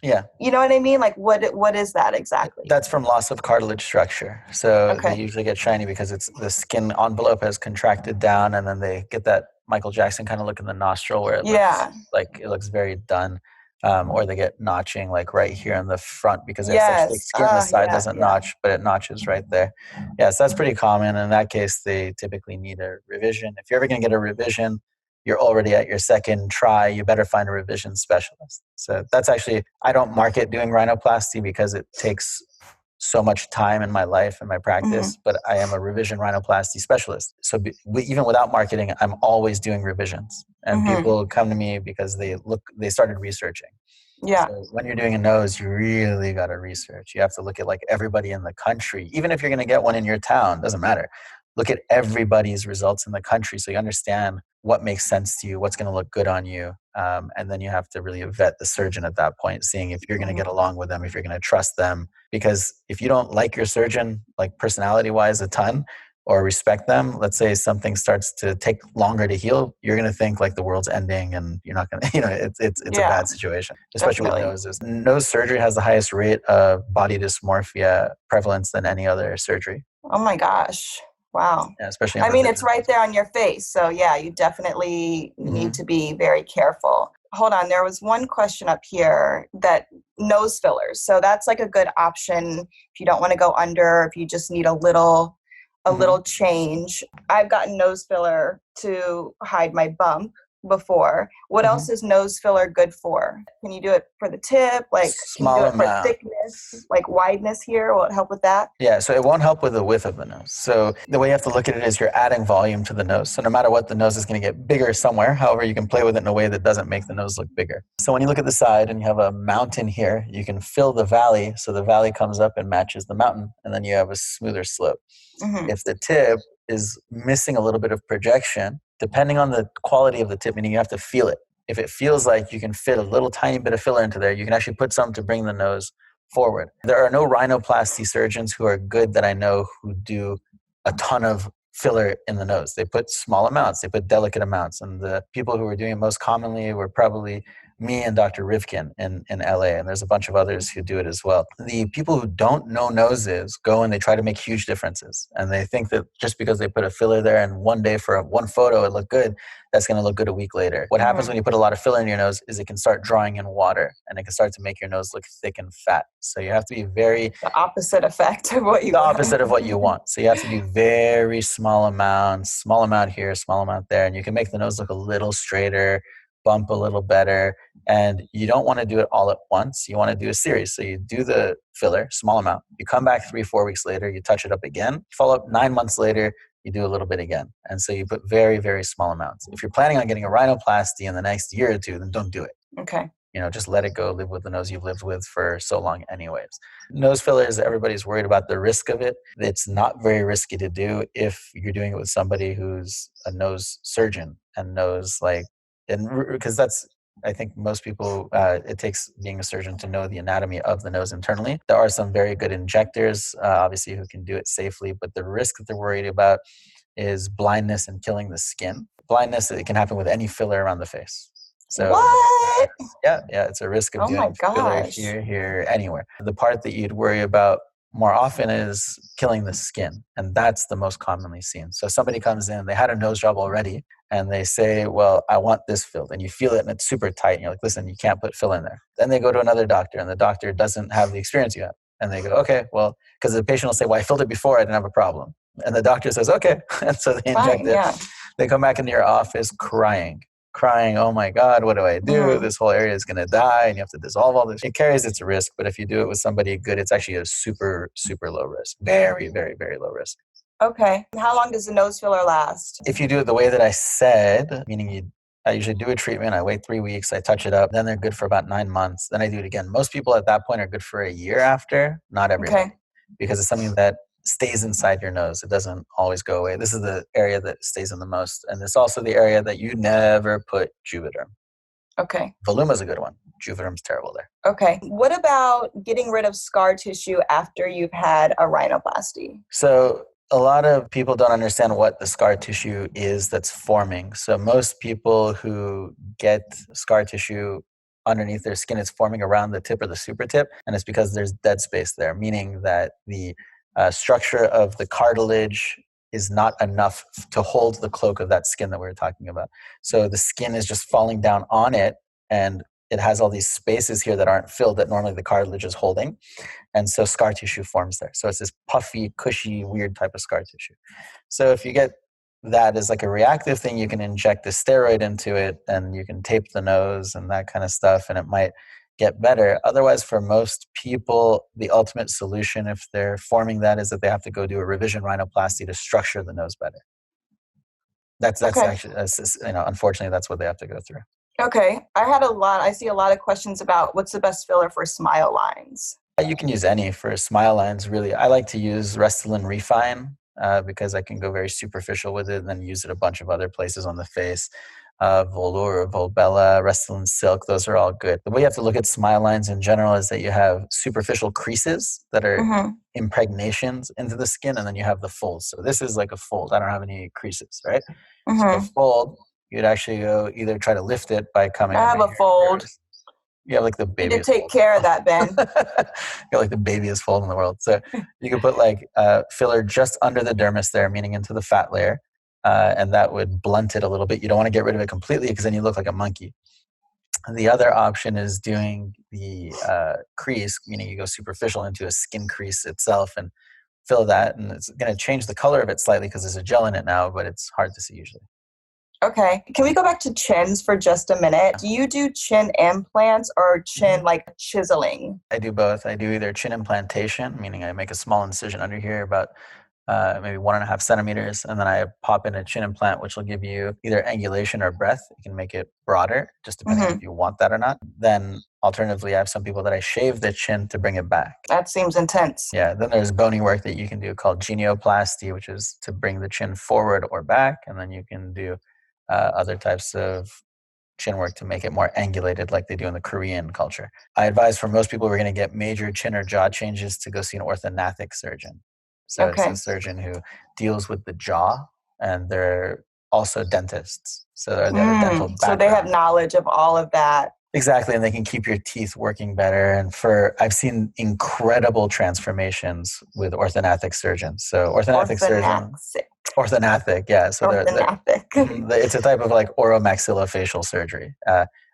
Yeah. You know what I mean? Like what is that exactly? That's from loss of cartilage structure. So They usually get shiny because the skin envelope has contracted down, and then they get that Michael Jackson kind of look in the nostril where it looks like it looks very done. or they get notching like right here in the front because they have such thick Yes. skin. The side Yeah, doesn't yeah. notch, but it notches right there. Yes, that's pretty common. In that case, they typically need a revision. If you're ever going to get a revision, you're already at your second try, you better find a revision specialist. So that's actually, I don't market doing rhinoplasty because it takes so much time in my life and my practice, but I am a revision rhinoplasty specialist. So even without marketing, I'm always doing revisions. And people come to me because they started researching. Yeah. So when you're doing a nose, you really got to research. You have to look at like everybody in the country. Even if you're going to get one in your town, doesn't matter. Look at everybody's results in the country so you understand what makes sense to you, what's going to look good on you. And then you have to really vet the surgeon at that point, seeing if you're going to get along with them, if you're going to trust them. Because if you don't like your surgeon, like personality-wise a ton, or respect them, let's say something starts to take longer to heal, you're going to think like the world's ending and you're not going to, it's a bad situation, especially with noses. Nose surgery has the highest rate of body dysmorphia prevalence than any other surgery. Oh my gosh. Wow. Yeah, especially I mean, it's right there on your face. So yeah, you definitely need to be very careful. Hold on. There was one question up here that nose fillers. So that's like a good option if you don't want to go under, if you just need a little change. I've gotten nose filler to hide my bump before. What else is nose filler good for? Can you do it for the tip? Like, small can you do it amount. for thickness, like wideness here? Will it help with that? Yeah, so it won't help with the width of the nose. So the way you have to look at it is you're adding volume to the nose. So no matter what, the nose is going to get bigger somewhere. However, you can play with it in a way that doesn't make the nose look bigger. So when you look at the side and you have a mountain here, you can fill the valley. So the valley comes up and matches the mountain, and then you have a smoother slope. If the tip is missing a little bit of projection, depending on the quality of the tip, meaning you have to feel it. If it feels like you can fit a little tiny bit of filler into there, you can actually put some to bring the nose forward. There are no rhinoplasty surgeons who are good that I know who do a ton of filler in the nose. They put small amounts, they put delicate amounts. And the people who were doing it most commonly were probably me and Dr. Rivkin in LA, and there's a bunch of others who do it as well. The people who don't know noses go and they try to make huge differences. And they think that just because they put a filler there and one day for one photo it looked good, that's going to look good a week later. What happens when you put a lot of filler in your nose is it can start drawing in water and it can start to make your nose look thick and fat. So you have to be the opposite effect of what you want. Opposite of what you want. So you have to do very small amounts, small amount here, small amount there, and you can make the nose look a little straighter, bump a little better. And you don't want to do it all at once. You want to do a series. So you do the filler, small amount. You come back 3-4 weeks later, you touch it up again. You follow up 9 months later, you do a little bit again. And so you put very, very small amounts. If you're planning on getting a rhinoplasty in the next year or two, then don't do it. Okay. Just let it go, live with the nose you've lived with for so long anyways. Nose fillers, everybody's worried about the risk of it. It's not very risky to do if you're doing it with somebody who's a nose surgeon and knows because that's, I think most people, it takes being a surgeon to know the anatomy of the nose internally. There are some very good injectors, obviously, who can do it safely, but the risk that they're worried about is blindness and killing the skin. Blindness, it can happen with any filler around the face. So what? Yeah, it's a risk of doing filler here, anywhere. The part that you'd worry about more often is killing the skin, and that's the most commonly seen. So somebody comes in, they had a nose job already, and they say, well, I want this filled, and you feel it and it's super tight, and you're like, listen, you can't put fill in there. Then they go to another doctor, and the doctor doesn't have the experience you have. And they go, okay, well, because the patient will say, well, I filled it before, I didn't have a problem. And the doctor says, okay. And so they inject it. Yeah. They come back into your office crying, oh my God, what do I do? This whole area is going to die, and you have to dissolve all this. It carries its risk, but if you do it with somebody good, it's actually a super, super low risk. Very, very, very low risk. Okay. How long does the nose filler last? If you do it the way that I said, meaning I usually do a treatment, I wait 3 weeks, I touch it up, then they're good for about 9 months. Then I do it again. Most people at that point are good for a year after, not everybody. Because it's something that stays inside your nose. It doesn't always go away. This is the area that stays in the most. And it's also the area that you never put Juvederm. Okay. Voluma is a good one. Juvederm's terrible there. Okay. What about getting rid of scar tissue after you've had a rhinoplasty? So a lot of people don't understand what the scar tissue is that's forming. So most people who get scar tissue underneath their skin, it's forming around the tip or the super tip, and it's because there's dead space there, meaning that the structure of the cartilage is not enough to hold the cloak of that skin that we were talking about. So the skin is just falling down on it, and it has all these spaces here that aren't filled that normally the cartilage is holding. And so scar tissue forms there. So it's this puffy, cushy, weird type of scar tissue. So if you get that as like a reactive thing, you can inject a steroid into it and you can tape the nose and that kind of stuff, and it might get better. Otherwise, for most people, the ultimate solution, if they're forming that, is that they have to go do a revision rhinoplasty to structure the nose better. That's actually, unfortunately, that's what they have to go through. Okay. I see a lot of questions about what's the best filler for smile lines. You can use any for smile lines, really. I like to use Restylane Refine because I can go very superficial with it and then use it a bunch of other places on the face. Volure, Volbella, Restylane Silk, those are all good. The way you have to look at smile lines in general is that you have superficial creases that are impregnations into the skin, and then you have the folds. So this is like a fold. I don't have any creases, right? So a fold, you'd actually go either try to lift it by coming. I have a fold. You have like the babyest. You need to take care of that, Ben. You're like the babyest fold in the world. So you can put like filler just under the dermis there, meaning into the fat layer, and that would blunt it a little bit. You don't want to get rid of it completely because then you look like a monkey. And the other option is doing the crease, meaning you go superficial into a skin crease itself and fill that, and it's going to change the color of it slightly because there's a gel in it now, but it's hard to see usually. Okay. Can we go back to chins for just a minute? Do you do chin implants or chin like chiseling? I do both. I do either chin implantation, meaning I make a small incision under here about maybe 1.5 centimeters, and then I pop in a chin implant, which will give you either angulation or breadth. You can make it broader, just depending on if you want that or not. Then alternatively, I have some people that I shave the chin to bring it back. That seems intense. Yeah. Then there's bony work that you can do called genioplasty, which is to bring the chin forward or back, and then you can do other types of chin work to make it more angulated like they do in the Korean culture. I advise for most people who are going to get major chin or jaw changes to go see an orthodontic surgeon. So it's a surgeon who deals with the jaw, and they're also dentists. So they have a dental background. So they have knowledge of all of that. Exactly, and they can keep your teeth working better. And I've seen incredible transformations with orthodontic surgeons. So orthodontic surgeons. Orthodontic, yeah. So it's a type of like oromaxillofacial surgery,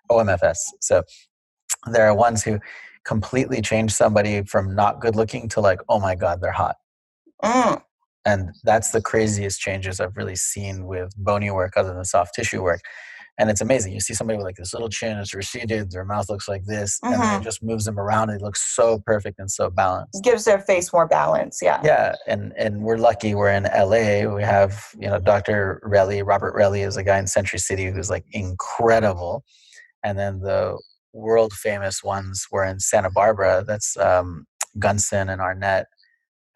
OMFS. So there are ones who completely change somebody from not good looking to like, oh my God, they're hot. And that's the craziest changes I've really seen with bony work other than soft tissue work. And it's amazing. You see somebody with like this little chin, it's receded, their mouth looks like this, and then it just moves them around. It looks so perfect and so balanced. Gives their face more balance, yeah. Yeah, and we're lucky. We're in LA. We have, Dr. Relly, Robert Relly is a guy in Century City who's like incredible. And then the world famous ones were in Santa Barbara. That's Gunson and Arnett.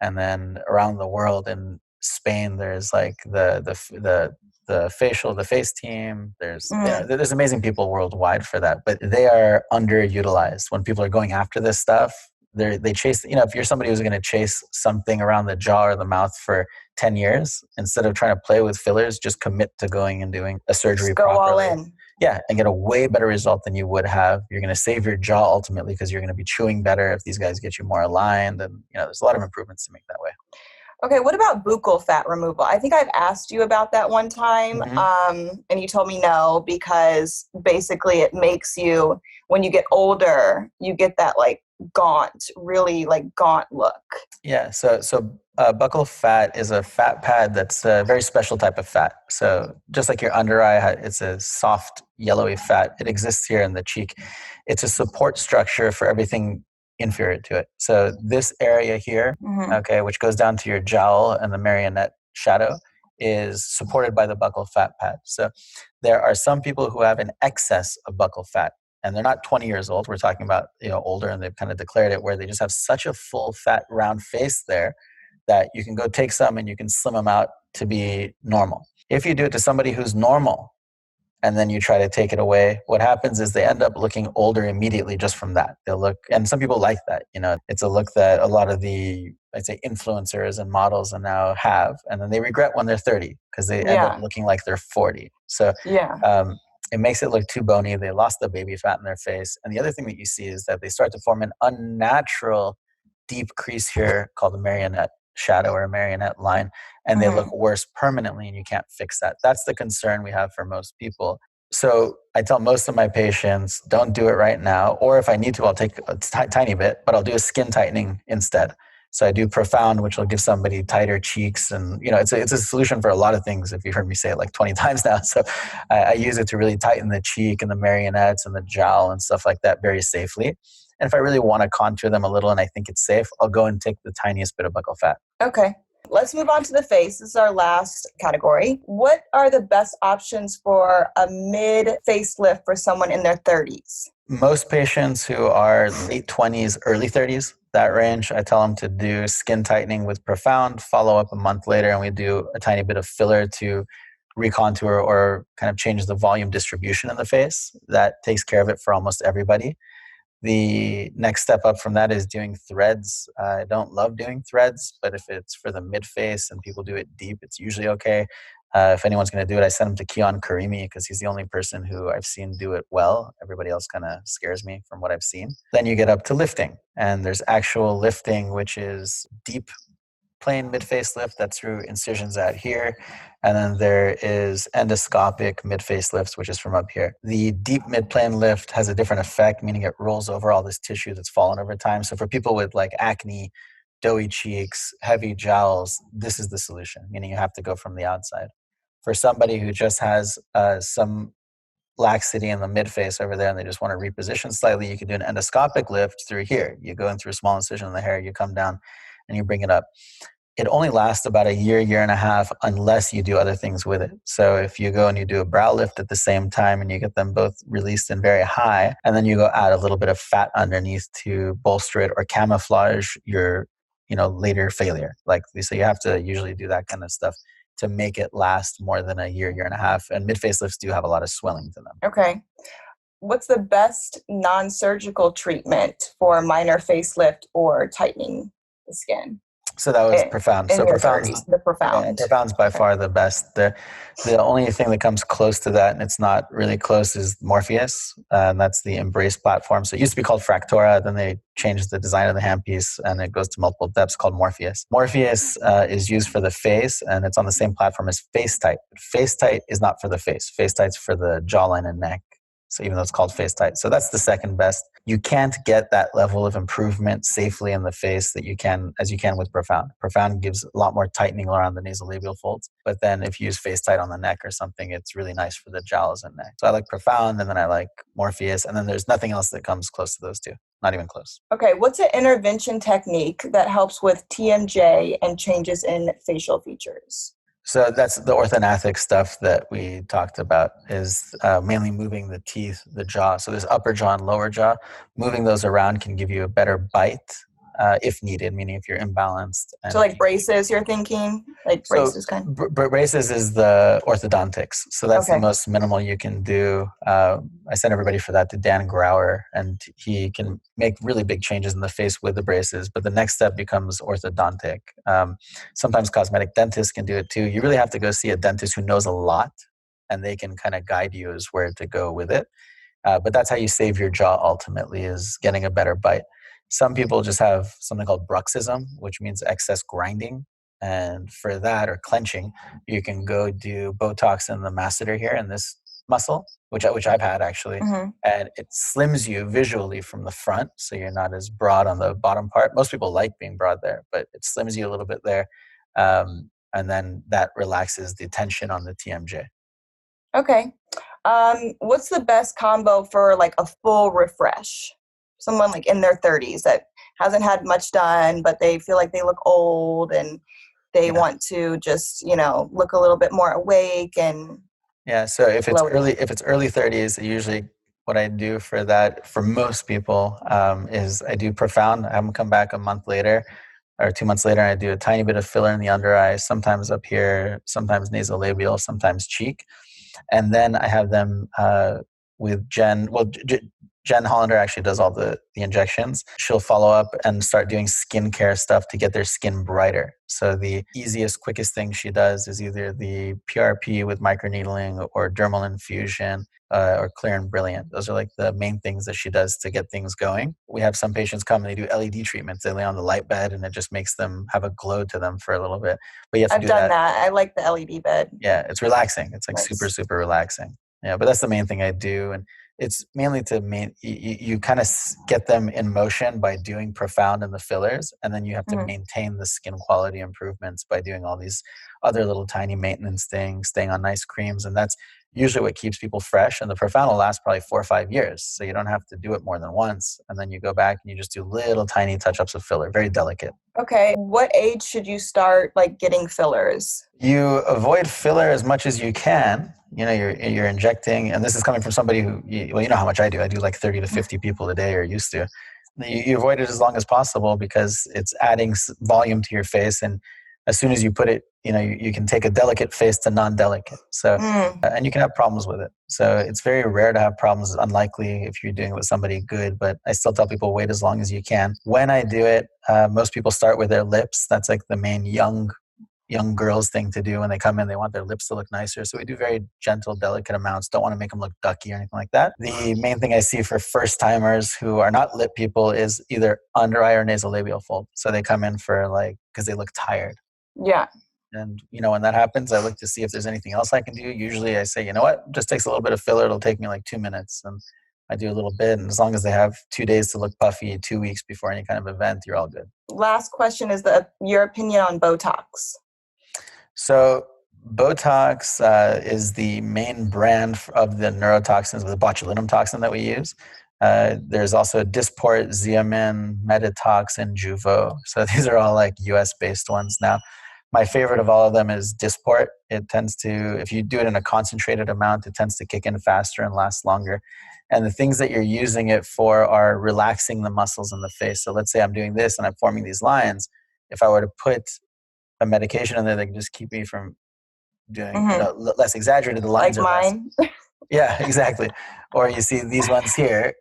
And then around the world in Spain, there's like the face team. There's amazing people worldwide for that, but they are underutilized. When people are going after this stuff, they chase, if you're somebody who's going to chase something around the jaw or the mouth for 10 years, instead of trying to play with fillers, just commit to going and doing a surgery properly. Go all in. Yeah, and get a way better result than you would have. You're going to save your jaw ultimately because you're going to be chewing better if these guys get you more aligned. And, there's a lot of improvements to make that way. Okay, what about buccal fat removal? I think I've asked you about that one time, and you told me no, because basically it makes you, when you get older, you get that like really gaunt look. Yeah, so buccal fat is a fat pad that's a very special type of fat. So just like your under eye, it's a soft yellowy fat. It exists here in the cheek. It's a support structure for everything inferior to it. So this area here, which goes down to your jowl and the marionette shadow, is supported by the buccal fat pad. So there are some people who have an excess of buccal fat, and they're not 20 years old. We're talking about older, and they've kind of declared it, where they just have such a full, fat, round face there that you can go take some and you can slim them out to be normal. If you do it to somebody who's normal, and then you try to take it away, what happens is they end up looking older immediately just from that. They'll look, and some people like that. It's a look that a lot of the, I'd say, influencers and models now have, and then they regret when they're 30 because they end up looking like they're 40. So it makes it look too bony. They lost the baby fat in their face. And the other thing that you see is that they start to form an unnatural deep crease here called a marionette shadow or a marionette line, and they look worse permanently, and you can't fix that. That's the concern we have for most people. So I tell most of my patients, don't do it right now. Or if I need to, I'll take a tiny bit, but I'll do a skin tightening instead. So I do profound, which will give somebody tighter cheeks. And, it's a solution for a lot of things, if you've heard me say it like 20 times now. So I use it to really tighten the cheek and the marionettes and the jowl and stuff like that very safely. And if I really want to contour them a little and I think it's safe, I'll go and take the tiniest bit of buccal fat. Okay. Let's move on to the face. This is our last category. What are the best options for a mid-facelift for someone in their 30s? Most patients who are late 20s, early 30s, that range, I tell them to do skin tightening with profound, follow up a month later, and we do a tiny bit of filler to recontour or kind of change the volume distribution in the face. That takes care of it for almost everybody. The next step up from that is doing threads. I don't love doing threads, but if it's for the mid-face and people do it deep, it's usually okay. If anyone's going to do it, I send them to Kian Karimi because he's the only person who I've seen do it well. Everybody else kind of scares me from what I've seen. Then you get up to lifting, and there's actual lifting, which is deep plain mid-face lift that's through incisions out here. And then there is endoscopic mid-face lifts, which is from up here. The deep mid-plane lift has a different effect, meaning it rolls over all this tissue that's fallen over time. So for people with like acne, doughy cheeks, heavy jowls, this is the solution, meaning you have to go from the outside. For somebody who just has some laxity in the mid-face over there and they just want to reposition slightly, you can do an endoscopic lift through here. You go in through a small incision in the hair, you come down and you bring it up. It only lasts about a year and a half, unless you do other things with it. So if you go and you do a brow lift at the same time and you get them both released and very high, and then you go add a little bit of fat underneath to bolster it or camouflage your, later failure. So you have to usually do that kind of stuff to make it last more than a year and a half. And mid-face lifts do have a lot of swelling to them. Okay. What's the best non-surgical treatment for minor facelift or tightening the skin? So that was profound. So the profound. Profound's by far the best. The only thing that comes close to that, and it's not really close, is Morpheus. And that's the Embrace platform. So it used to be called Fractora. Then they changed the design of the handpiece, and it goes to multiple depths, called Morpheus. Morpheus is used for the face, and it's on the same platform as FaceTite. But FaceTite is not for the face. FaceTite's for the jawline and neck. So even though it's called FaceTite. So that's the second best. You can't get that level of improvement safely in the face that you can with Profound. Profound gives a lot more tightening around the nasolabial folds. But then if you use FaceTite on the neck or something, it's really nice for the jowls and neck. So I like Profound, and then I like Morpheus, and then there's nothing else that comes close to those two. Not even close. Okay, what's an intervention technique that helps with TMJ and changes in facial features? So that's the orthognathic stuff that we talked about, is mainly moving the teeth, the jaw. So there's upper jaw and lower jaw. Moving those around can give you a better bite if needed, meaning if you're imbalanced. So like braces, you're thinking? Like braces kind of? Braces is the orthodontics. So that's the most minimal you can do. I send everybody for that to Dan Grauer, and he can make really big changes in the face with the braces. But the next step becomes orthodontic. Sometimes cosmetic dentists can do it too. You really have to go see a dentist who knows a lot, and they can kind of guide you as where to go with it. But that's how you save your jaw ultimately, is getting a better bite. Some people just have something called bruxism, which means excess grinding. And for that, or clenching, you can go do Botox in the masseter here in this muscle, which I've had actually. Mm-hmm. And it slims you visually from the front, so you're not as broad on the bottom part. Most people like being broad there, but it slims you a little bit there. And then that relaxes the tension on the TMJ. Okay. What's the best combo for like a full refresh? Someone like in their 30s that hasn't had much done, but they feel like they look old and they want to just, look a little bit more awake and so if it's early 30s, usually what I do for that, for most people, is I do Profound. I have them come back a month later or 2 months later, and I do a tiny bit of filler in the under eye, sometimes up here, sometimes nasolabial, sometimes cheek. And then I have them with Jen. Well, Jen Hollander actually does all the injections. She'll follow up and start doing skincare stuff to get their skin brighter. So the easiest, quickest thing she does is either the PRP with microneedling or dermal infusion or Clear and Brilliant. Those are like the main things that she does to get things going. We have some patients come and they do LED treatments. They lay on the light bed and it just makes them have a glow to them for a little bit. But you have to I've done that. I like the LED bed. Yeah, it's relaxing. It's like super, super relaxing. Yeah, but that's the main thing I do. And it's mainly you kind of get them in motion by doing profound and the fillers. And then you have to maintain the skin quality improvements by doing all these other little tiny maintenance things, staying on nice creams. And that's usually what keeps people fresh. And the profound will last probably 4 or 5 years. So you don't have to do it more than once. And then you go back and you just do little tiny touch-ups of filler, very delicate. Okay. What age should you start like getting fillers? You avoid filler as much as you can. You know, you're injecting, and this is coming from somebody who, well, you know how much I do. I do like 30 to 50 people a day, or used to. You avoid it as long as possible because it's adding volume to your face. And as soon as you put it, you know, you can take a delicate face to non-delicate. So, and you can have problems with it. So it's very rare to have problems. It's unlikely if you're doing it with somebody good, but I still tell people wait as long as you can. When I do it, most people start with their lips. That's like the main young girls thing to do. When they come in, they want their lips to look nicer. So we do very gentle, delicate amounts. Don't want to make them look ducky or anything like that. The main thing I see for first timers who are not lip people is either under eye or nasolabial fold. So they come in for because they look tired. Yeah. And, you know, when that happens, I look to see if there's anything else I can do. Usually I say, you know what, just takes a little bit of filler. It'll take me like 2 minutes. And I do a little bit. And as long as they have 2 days to look puffy, 2 weeks before any kind of event, you're all good. Last question is your opinion on Botox. So Botox is the main brand of the neurotoxins, the botulinum toxin that we use. There's also Dysport, Xeomin, Meditox, and Jeuveau. So these are all like US-based ones. Now, my favorite of all of them is Dysport. It tends to, if you do it in a concentrated amount, it tends to kick in faster and last longer. And the things that you're using it for are relaxing the muscles in the face. So let's say I'm doing this and I'm forming these lines. If I were to put a medication in there that can just keep me from doing less exaggerated, the lines like are mine. less. Yeah, exactly. Or you see these ones here.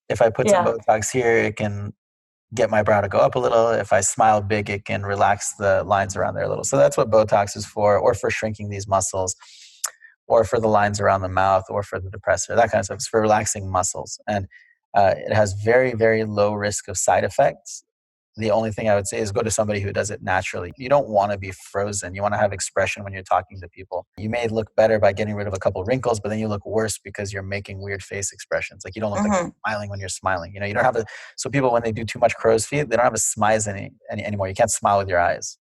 If I put some Botox here, it can get my brow to go up a little. If I smile big, it can relax the lines around there a little. So that's what Botox is for, or for shrinking these muscles, or for the lines around the mouth, or for the depressor, that kind of stuff. It's for relaxing muscles. And it has very, very low risk of side effects. The only thing I would say is go to somebody who does it naturally. You don't want to be frozen. You want to have expression when you're talking to people. You may look better by getting rid of a couple of wrinkles, but then you look worse because you're making weird face expressions. Like you don't look like you're smiling when you're smiling. You know, you don't have so people, when they do too much crow's feet, they don't have a smize anymore. You can't smile with your eyes.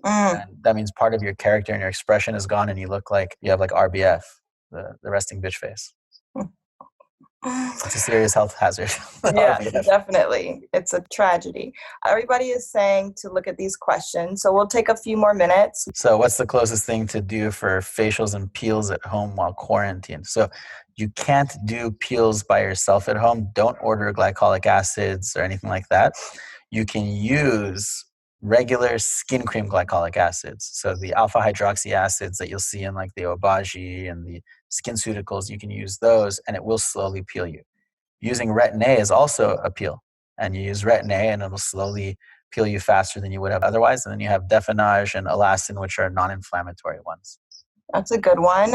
And that means part of your character and your expression is gone, and you look like you have like RBF, the resting bitch face. It's a serious health hazard. Yeah, definitely. It's a tragedy. Everybody is saying to look at these questions, so we'll take a few more minutes. So what's the closest thing to do for facials and peels at home while quarantined? So you can't do peels by yourself at home. Don't order glycolic acids or anything like that. You can use regular skin cream glycolic acids. So the alpha hydroxy acids that you'll see in like the Obagi and the SkinCeuticals, you can use those and it will slowly peel you. Using Retin-A is also a peel. And you use Retin-A and it'll slowly peel you faster than you would have otherwise. And then you have Definage and Elastin, which are non-inflammatory ones. That's a good one.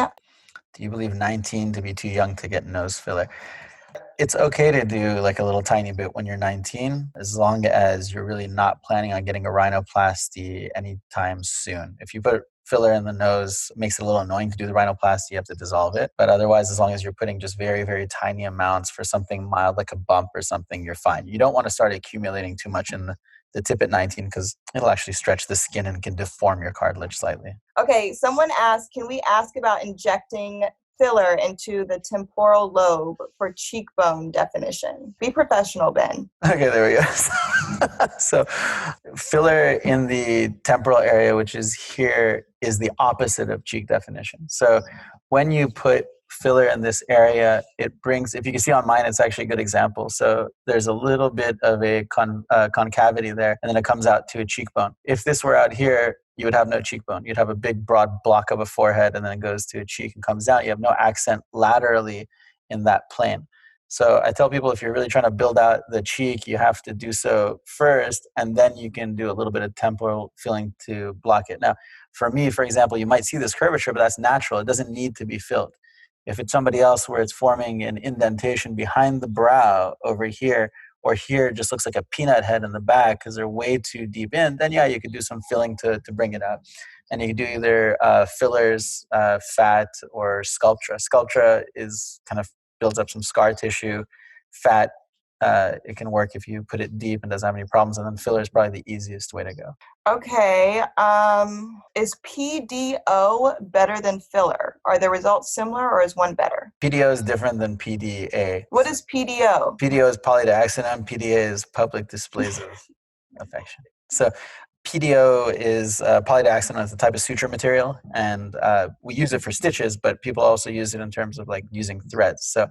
Do you believe 19 to be too young to get nose filler? It's okay to do like a little tiny bit when you're 19, as long as you're really not planning on getting a rhinoplasty anytime soon. If you put filler in the nose, it makes it a little annoying to do the rhinoplasty. You have to dissolve it. But otherwise, as long as you're putting just very, very tiny amounts for something mild, like a bump or something, you're fine. You don't want to start accumulating too much in the tip at 19 because it'll actually stretch the skin and can deform your cartilage slightly. Okay, someone asked, can we ask about injecting filler into the temporal lobe for cheekbone definition? Be professional, Ben. Okay, there we go. So filler in the temporal area, which is here, is the opposite of cheek definition. So when you put filler in this area, it brings, if you can see on mine, it's actually a good example. So there's a little bit of a concavity there, and then it comes out to a cheekbone. If this were out here, you would have no cheekbone. You'd have a big broad block of a forehead, and then it goes to a cheek and comes down. You have no accent laterally in that plane. So I tell people, if you're really trying to build out the cheek, you have to do so first, and then you can do a little bit of temporal filling to block it. Now, for me, for example, you might see this curvature, but that's natural. It doesn't need to be filled. If it's somebody else where it's forming an indentation behind the brow over here, or here it just looks like a peanut head in the back because they're way too deep in, then yeah, you could do some filling to bring it out. And you can do either fillers, fat, or Sculptra. Sculptra is kind of builds up some scar tissue. Fat, it can work if you put it deep and doesn't have any problems. And then filler is probably the easiest way to go. Okay. Is PDO better than filler? Are the results similar or is one better? PDO is different than PDA. What is PDO? PDO is polydioxanone. PDA is public displays of affection. So PDO is polydioxanone. It's a type of suture material, and we use it for stitches, but people also use it in terms of like using threads. So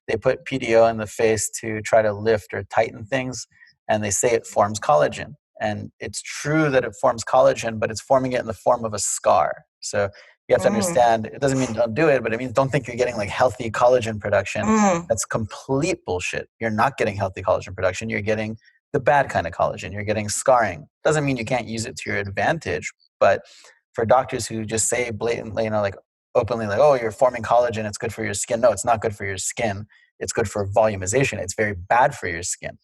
they put PDO in the face to try to lift or tighten things, and they say it forms collagen. And it's true that it forms collagen, but it's forming it in the form of a scar. So you have to understand, it doesn't mean don't do it, but it means don't think you're getting like healthy collagen production. That's complete bullshit. You're not getting healthy collagen production. You're getting the bad kind of collagen. You're getting scarring. Doesn't mean you can't use it to your advantage, but for doctors who just say blatantly, like openly, like, oh, you're forming collagen, it's good for your skin. No, it's not good for your skin. It's good for volumization. It's very bad for your skin.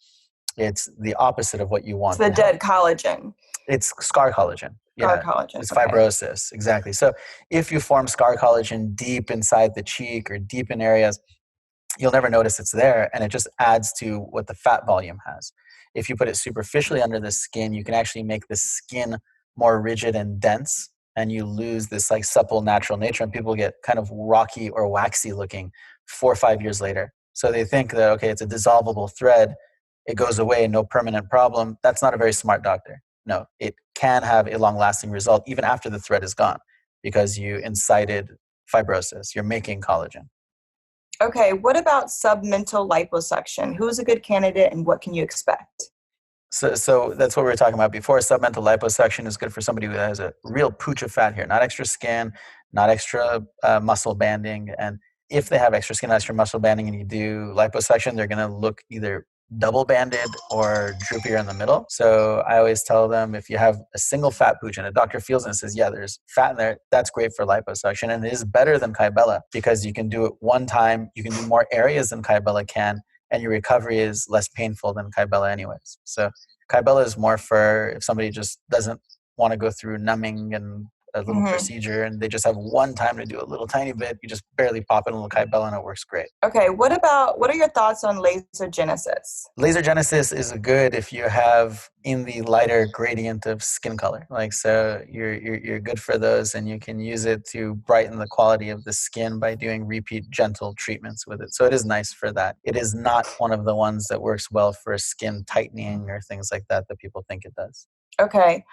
It's the opposite of what you want. It's the dead collagen. It's scar collagen. Scar collagen. It's fibrosis. Exactly. So if you form scar collagen deep inside the cheek or deep in areas, you'll never notice it's there, and it just adds to what the fat volume has. If you put it superficially under the skin, you can actually make the skin more rigid and dense, and you lose this like supple natural nature, and people get kind of rocky or waxy looking 4 or 5 years later. So they think that, okay, it's a dissolvable thread, it goes away, no permanent problem. That's not a very smart doctor. No, it can have a long-lasting result even after the thread is gone because you incited fibrosis. You're making collagen. Okay, what about submental liposuction? Who's a good candidate and what can you expect? So that's what we were talking about before. Submental liposuction is good for somebody who has a real pooch of fat here, not extra skin, not extra muscle banding. And if they have extra skin, extra muscle banding, and you do liposuction, they're going to look either double banded or droopier in the middle. So I always tell them, if you have a single fat pooch and a doctor feels it and says, yeah, there's fat in there, that's great for liposuction. And it is better than Kybella because you can do it one time, you can do more areas than Kybella can, and your recovery is less painful than Kybella anyways. So Kybella is more for if somebody just doesn't want to go through numbing and a little procedure and they just have one time to do a little tiny bit, you just barely pop in a little Kybella and it works great. Okay, what are your thoughts on laser genesis? Laser genesis is good if you have in the lighter gradient of skin color. Like, so you're good for those, and you can use it to brighten the quality of the skin by doing repeat gentle treatments with it. So it is nice for that. It is not one of the ones that works well for skin tightening or things like that people think it does. Okay.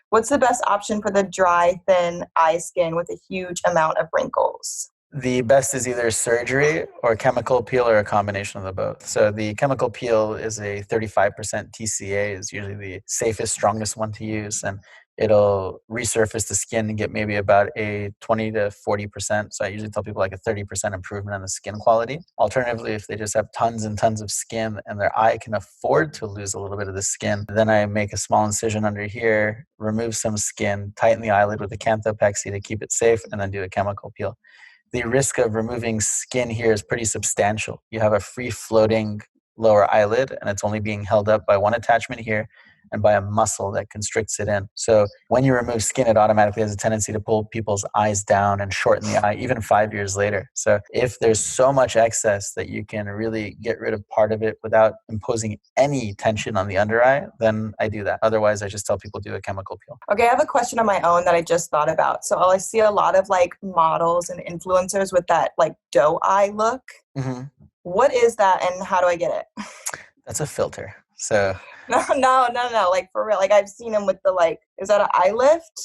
What's the best option for the dry, thin eye skin with a huge amount of wrinkles? The best is either surgery or chemical peel or a combination of the both. So the chemical peel is a 35% TCA, is usually the safest, strongest one to use. And it'll resurface the skin and get maybe about a 20 to 40%. So I usually tell people like a 30% improvement on the skin quality. Alternatively, if they just have tons and tons of skin and their eye can afford to lose a little bit of the skin, then I make a small incision under here, remove some skin, tighten the eyelid with a canthopexy to keep it safe, and then do a chemical peel. The risk of removing skin here is pretty substantial. You have a free-floating lower eyelid, and it's only being held up by one attachment here and by a muscle that constricts it in. So when you remove skin, it automatically has a tendency to pull people's eyes down and shorten the eye, even 5 years later. So if there's so much excess that you can really get rid of part of it without imposing any tension on the under eye, then I do that. Otherwise, I just tell people do a chemical peel. Okay, I have a question of my own that I just thought about. So I see a lot of like models and influencers with that like doe eye look. What is that and how do I get it? That's a filter. So No. Like for real. Like I've seen them with the like, is that an eye lift?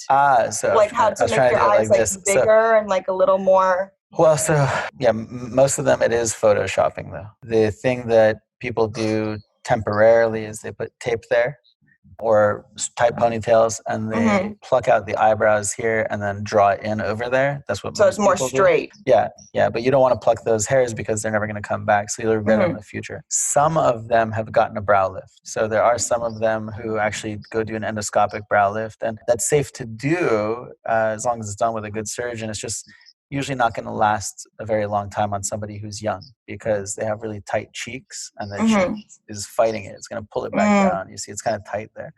So like how to make your eyes like bigger and like a little more. Well, so yeah, most of them it is photoshopping though. The thing that people do temporarily is they put tape there or tight ponytails and they pluck out the eyebrows here and then draw it in over there. That's what. So it's more straight. Do. Yeah, but you don't want to pluck those hairs because they're never going to come back. So you'll regret it in the future. Some of them have gotten a brow lift. So there are some of them who actually go do an endoscopic brow lift, and that's safe to do as long as it's done with a good surgeon. It's just usually not going to last a very long time on somebody who's young because they have really tight cheeks and the cheek is fighting it. It's going to pull it back down. You see, it's kind of tight there.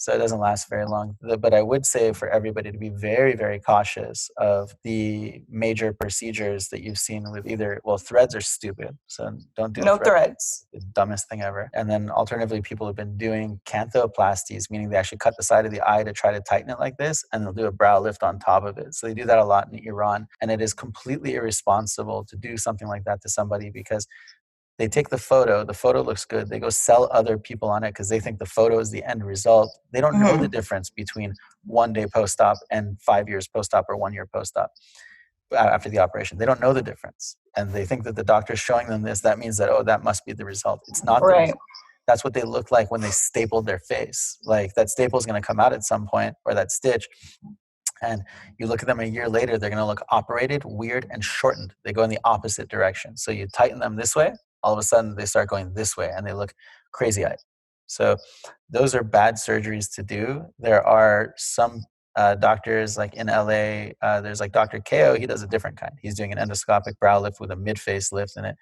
So it doesn't last very long. But I would say for everybody to be very, very cautious of the major procedures that you've seen with either, well, threads are stupid. So don't do No threads. threads. The dumbest thing ever. And then alternatively, people have been doing canthoplasties, meaning they actually cut the side of the eye to try to tighten it like this, and they'll do a brow lift on top of it. So they do that a lot in Iran. And it is completely irresponsible to do something like that to somebody, because they take the photo looks good, they go sell other people on it because they think the photo is the end result. They don't know the difference between 1 day post-op and 5 years post-op or 1 year post-op after the operation. They don't know the difference. And they think that the doctor's showing them this, that means that, oh, that must be the result. It's not the result. That's what they look like when they stapled their face. Like that staple is going to come out at some point, or that stitch. And you look at them a year later, they're going to look operated, weird, and shortened. They go in the opposite direction. So you tighten them this way, all of a sudden they start going this way and they look crazy-eyed. So those are bad surgeries to do. There are some doctors like in LA, there's like Dr. Ko, he does a different kind. He's doing an endoscopic brow lift with a midface lift, and it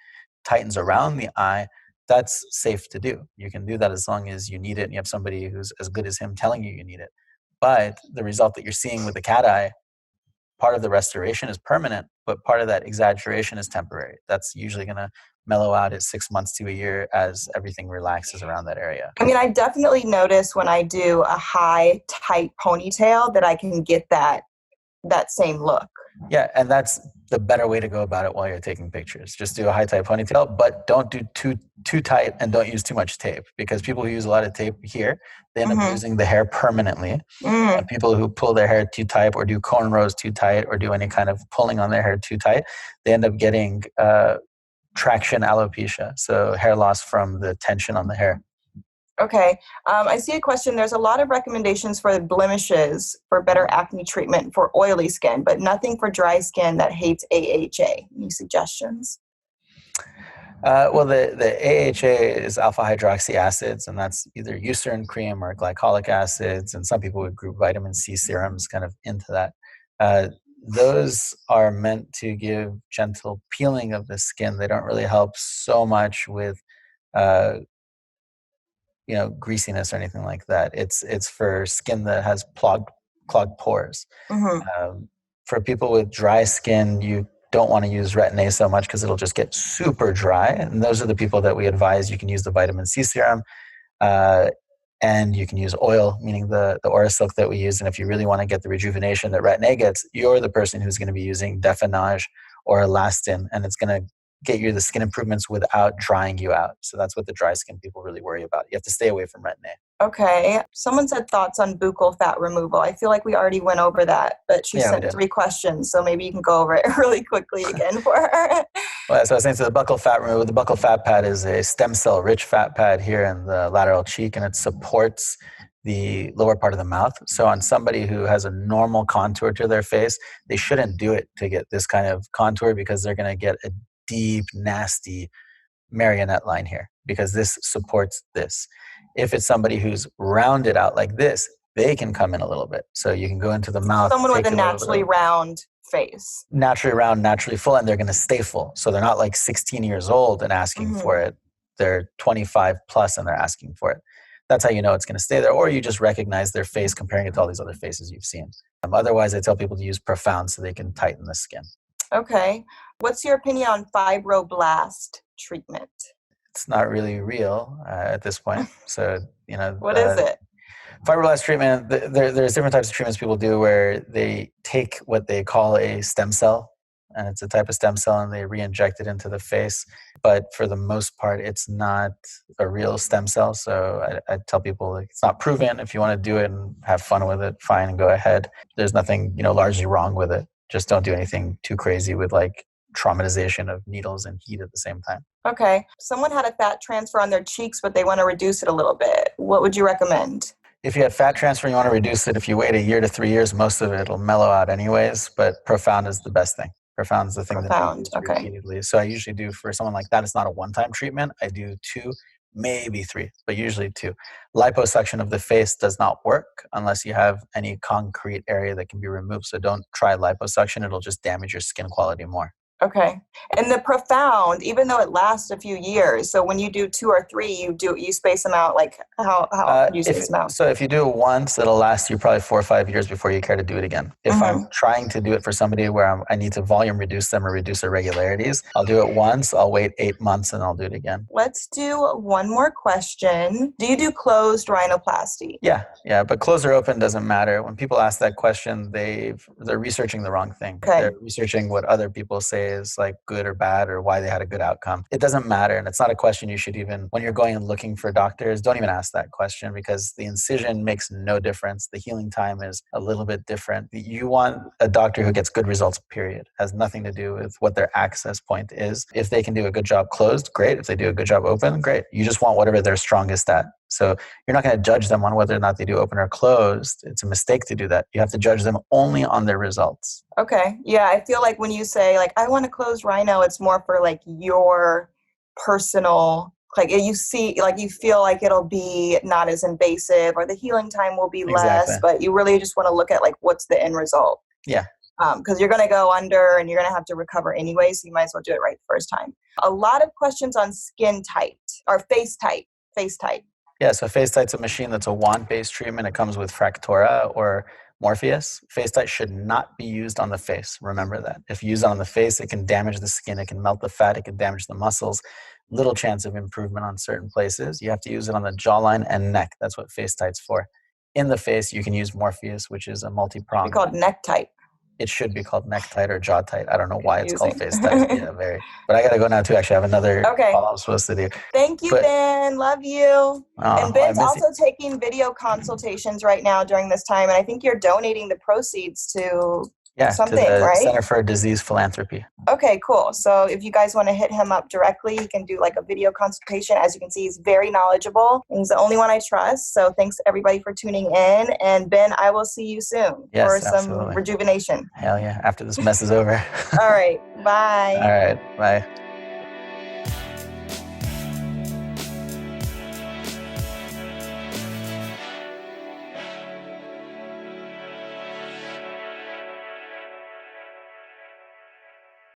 tightens around the eye. That's safe to do. You can do that as long as you need it and you have somebody who's as good as him telling you need it. But the result that you're seeing with the cat eye, part of the restoration is permanent, but part of that exaggeration is temporary. That's usually going to mellow out at 6 months to a year as everything relaxes around that area. I mean, I definitely notice when I do a high, tight ponytail that I can get that same look. Yeah, and that's the better way to go about it while you're taking pictures. Just do a high tight ponytail, but don't do too tight, and don't use too much tape, because people who use a lot of tape here, they end up losing the hair permanently. People who pull their hair too tight or do cornrows too tight or do any kind of pulling on their hair too tight, they end up getting traction alopecia, so hair loss from the tension on the hair. Okay. I see a question. There's a lot of recommendations for blemishes for better acne treatment for oily skin, but nothing for dry skin that hates AHA. Any suggestions? Well, the AHA is alpha hydroxy acids, and that's either eucerin cream or glycolic acids, and some people would group vitamin C serums kind of into that. Those are meant to give gentle peeling of the skin. They don't really help so much with greasiness or anything like that. It's for skin that has clogged pores. For people with dry skin, you don't want to use Retin-A so much because it'll just get super dry. And those are the people that we advise. You can use the vitamin C serum, and you can use oil, meaning the Auralyft that we use. And if you really want to get the rejuvenation that Retin-A gets, you're the person who's going to be using Definage or Elastin, and it's going to get you the skin improvements without drying you out. So that's what the dry skin people really worry about. You have to stay away from Retin-A. Okay. Someone said thoughts on buccal fat removal. I feel like we already went over that, but she sent 3 questions, so maybe you can go over it really quickly again for her. Well, so I was saying, so the buccal fat removal, the buccal fat pad is a stem cell rich fat pad here in the lateral cheek, and it supports the lower part of the mouth. So on somebody who has a normal contour to their face, they shouldn't do it to get this kind of contour, because they're going to get a deep, nasty marionette line here, because this supports this. If it's somebody who's rounded out like this, they can come in a little bit. So you can go into the mouth. Someone with a naturally round face. Naturally round, naturally full, and they're going to stay full. So they're not like 16 years old and asking for it. They're 25 plus and they're asking for it. That's how you know it's going to stay there. Or you just recognize their face comparing it to all these other faces you've seen. Otherwise, I tell people to use Profound so they can tighten the skin. Okay. What's your opinion on fibroblast treatment? It's not really real at this point. So, what is it? Fibroblast treatment, there's different types of treatments people do where they take what they call a stem cell, and it's a type of stem cell, and they re-inject it into the face. But for the most part, it's not a real stem cell. So I tell people it's not proven. If you want to do it and have fun with it, fine, and go ahead. There's nothing, largely wrong with it. Just don't do anything too crazy with like traumatization of needles and heat at the same time. Okay. Someone had a fat transfer on their cheeks, but they want to reduce it a little bit. What would you recommend? If you have fat transfer and you want to reduce it, if you wait a year to 3 years, most of it will mellow out anyways, but Profound is the best thing. Profound is the thing that I use repeatedly. So I usually do, for someone like that, it's not a one-time treatment. I do 2, maybe 3, but usually 2. Liposuction of the face does not work unless you have any concrete area that can be removed. So don't try liposuction. It'll just damage your skin quality more. Okay. And the profound, even though it lasts a few years, so when you do 2 or 3, you space them out, like how often do you space them out? So if you do it once, it'll last you probably 4 or 5 years before you care to do it again. If I'm trying to do it for somebody where I need to volume reduce them or reduce irregularities, I'll do it once, I'll wait 8 months, and I'll do it again. Let's do one more question. Do you do closed rhinoplasty? Yeah, but closed or open doesn't matter. When people ask that question, they're researching the wrong thing. Okay. They're researching what other people say is like good or bad or why they had a good outcome. It doesn't matter, and it's not a question you should even, when you're going and looking for doctors, don't even ask that question, because the incision makes no difference. The healing time is a little bit different. You want a doctor who gets good results, period. It has nothing to do with what their access point is. If they can do a good job closed, great. If they do a good job open, great. You just want whatever they're strongest at. So you're not going to judge them on whether or not they do open or closed. It's a mistake to do that. You have to judge them only on their results. Okay. Yeah, I feel like when you say like, I want to close rhino, it's more for like your personal, like you see, like you feel like it'll be not as invasive or the healing time will be less, but you really just want to look at like, what's the end result? Yeah. Because you're going to go under and you're going to have to recover anyway, so you might as well do it right the first time. A lot of questions on skin type or face type. Yeah, so FaceTite's a machine that's a wand-based treatment. It comes with Fractora or Morpheus. FaceTite should not be used on the face. Remember that. If you use it on the face, it can damage the skin, it can melt the fat, it can damage the muscles. Little chance of improvement on certain places. You have to use it on the jawline and neck. That's what FaceTite's for. In the face, you can use Morpheus, which is a multi-pronged. It's called neck type. It should be called neck tight or jaw tight. I don't know why it's called face tight. Yeah, very. But I got to go now too. Actually, I have another call I'm supposed to do. Thank you, Ben. Love you. And Ben's also taking video consultations right now during this time. And I think you're donating the proceeds to something, to the right? Center for Disease Philanthropy. Okay, cool. So if you guys want to hit him up directly, he can do like a video consultation. As you can see, he's very knowledgeable. And he's the only one I trust. So thanks everybody for tuning in. And Ben, I will see you soon for some rejuvenation. Hell yeah. After this mess is over. All right. Bye. All right. Bye.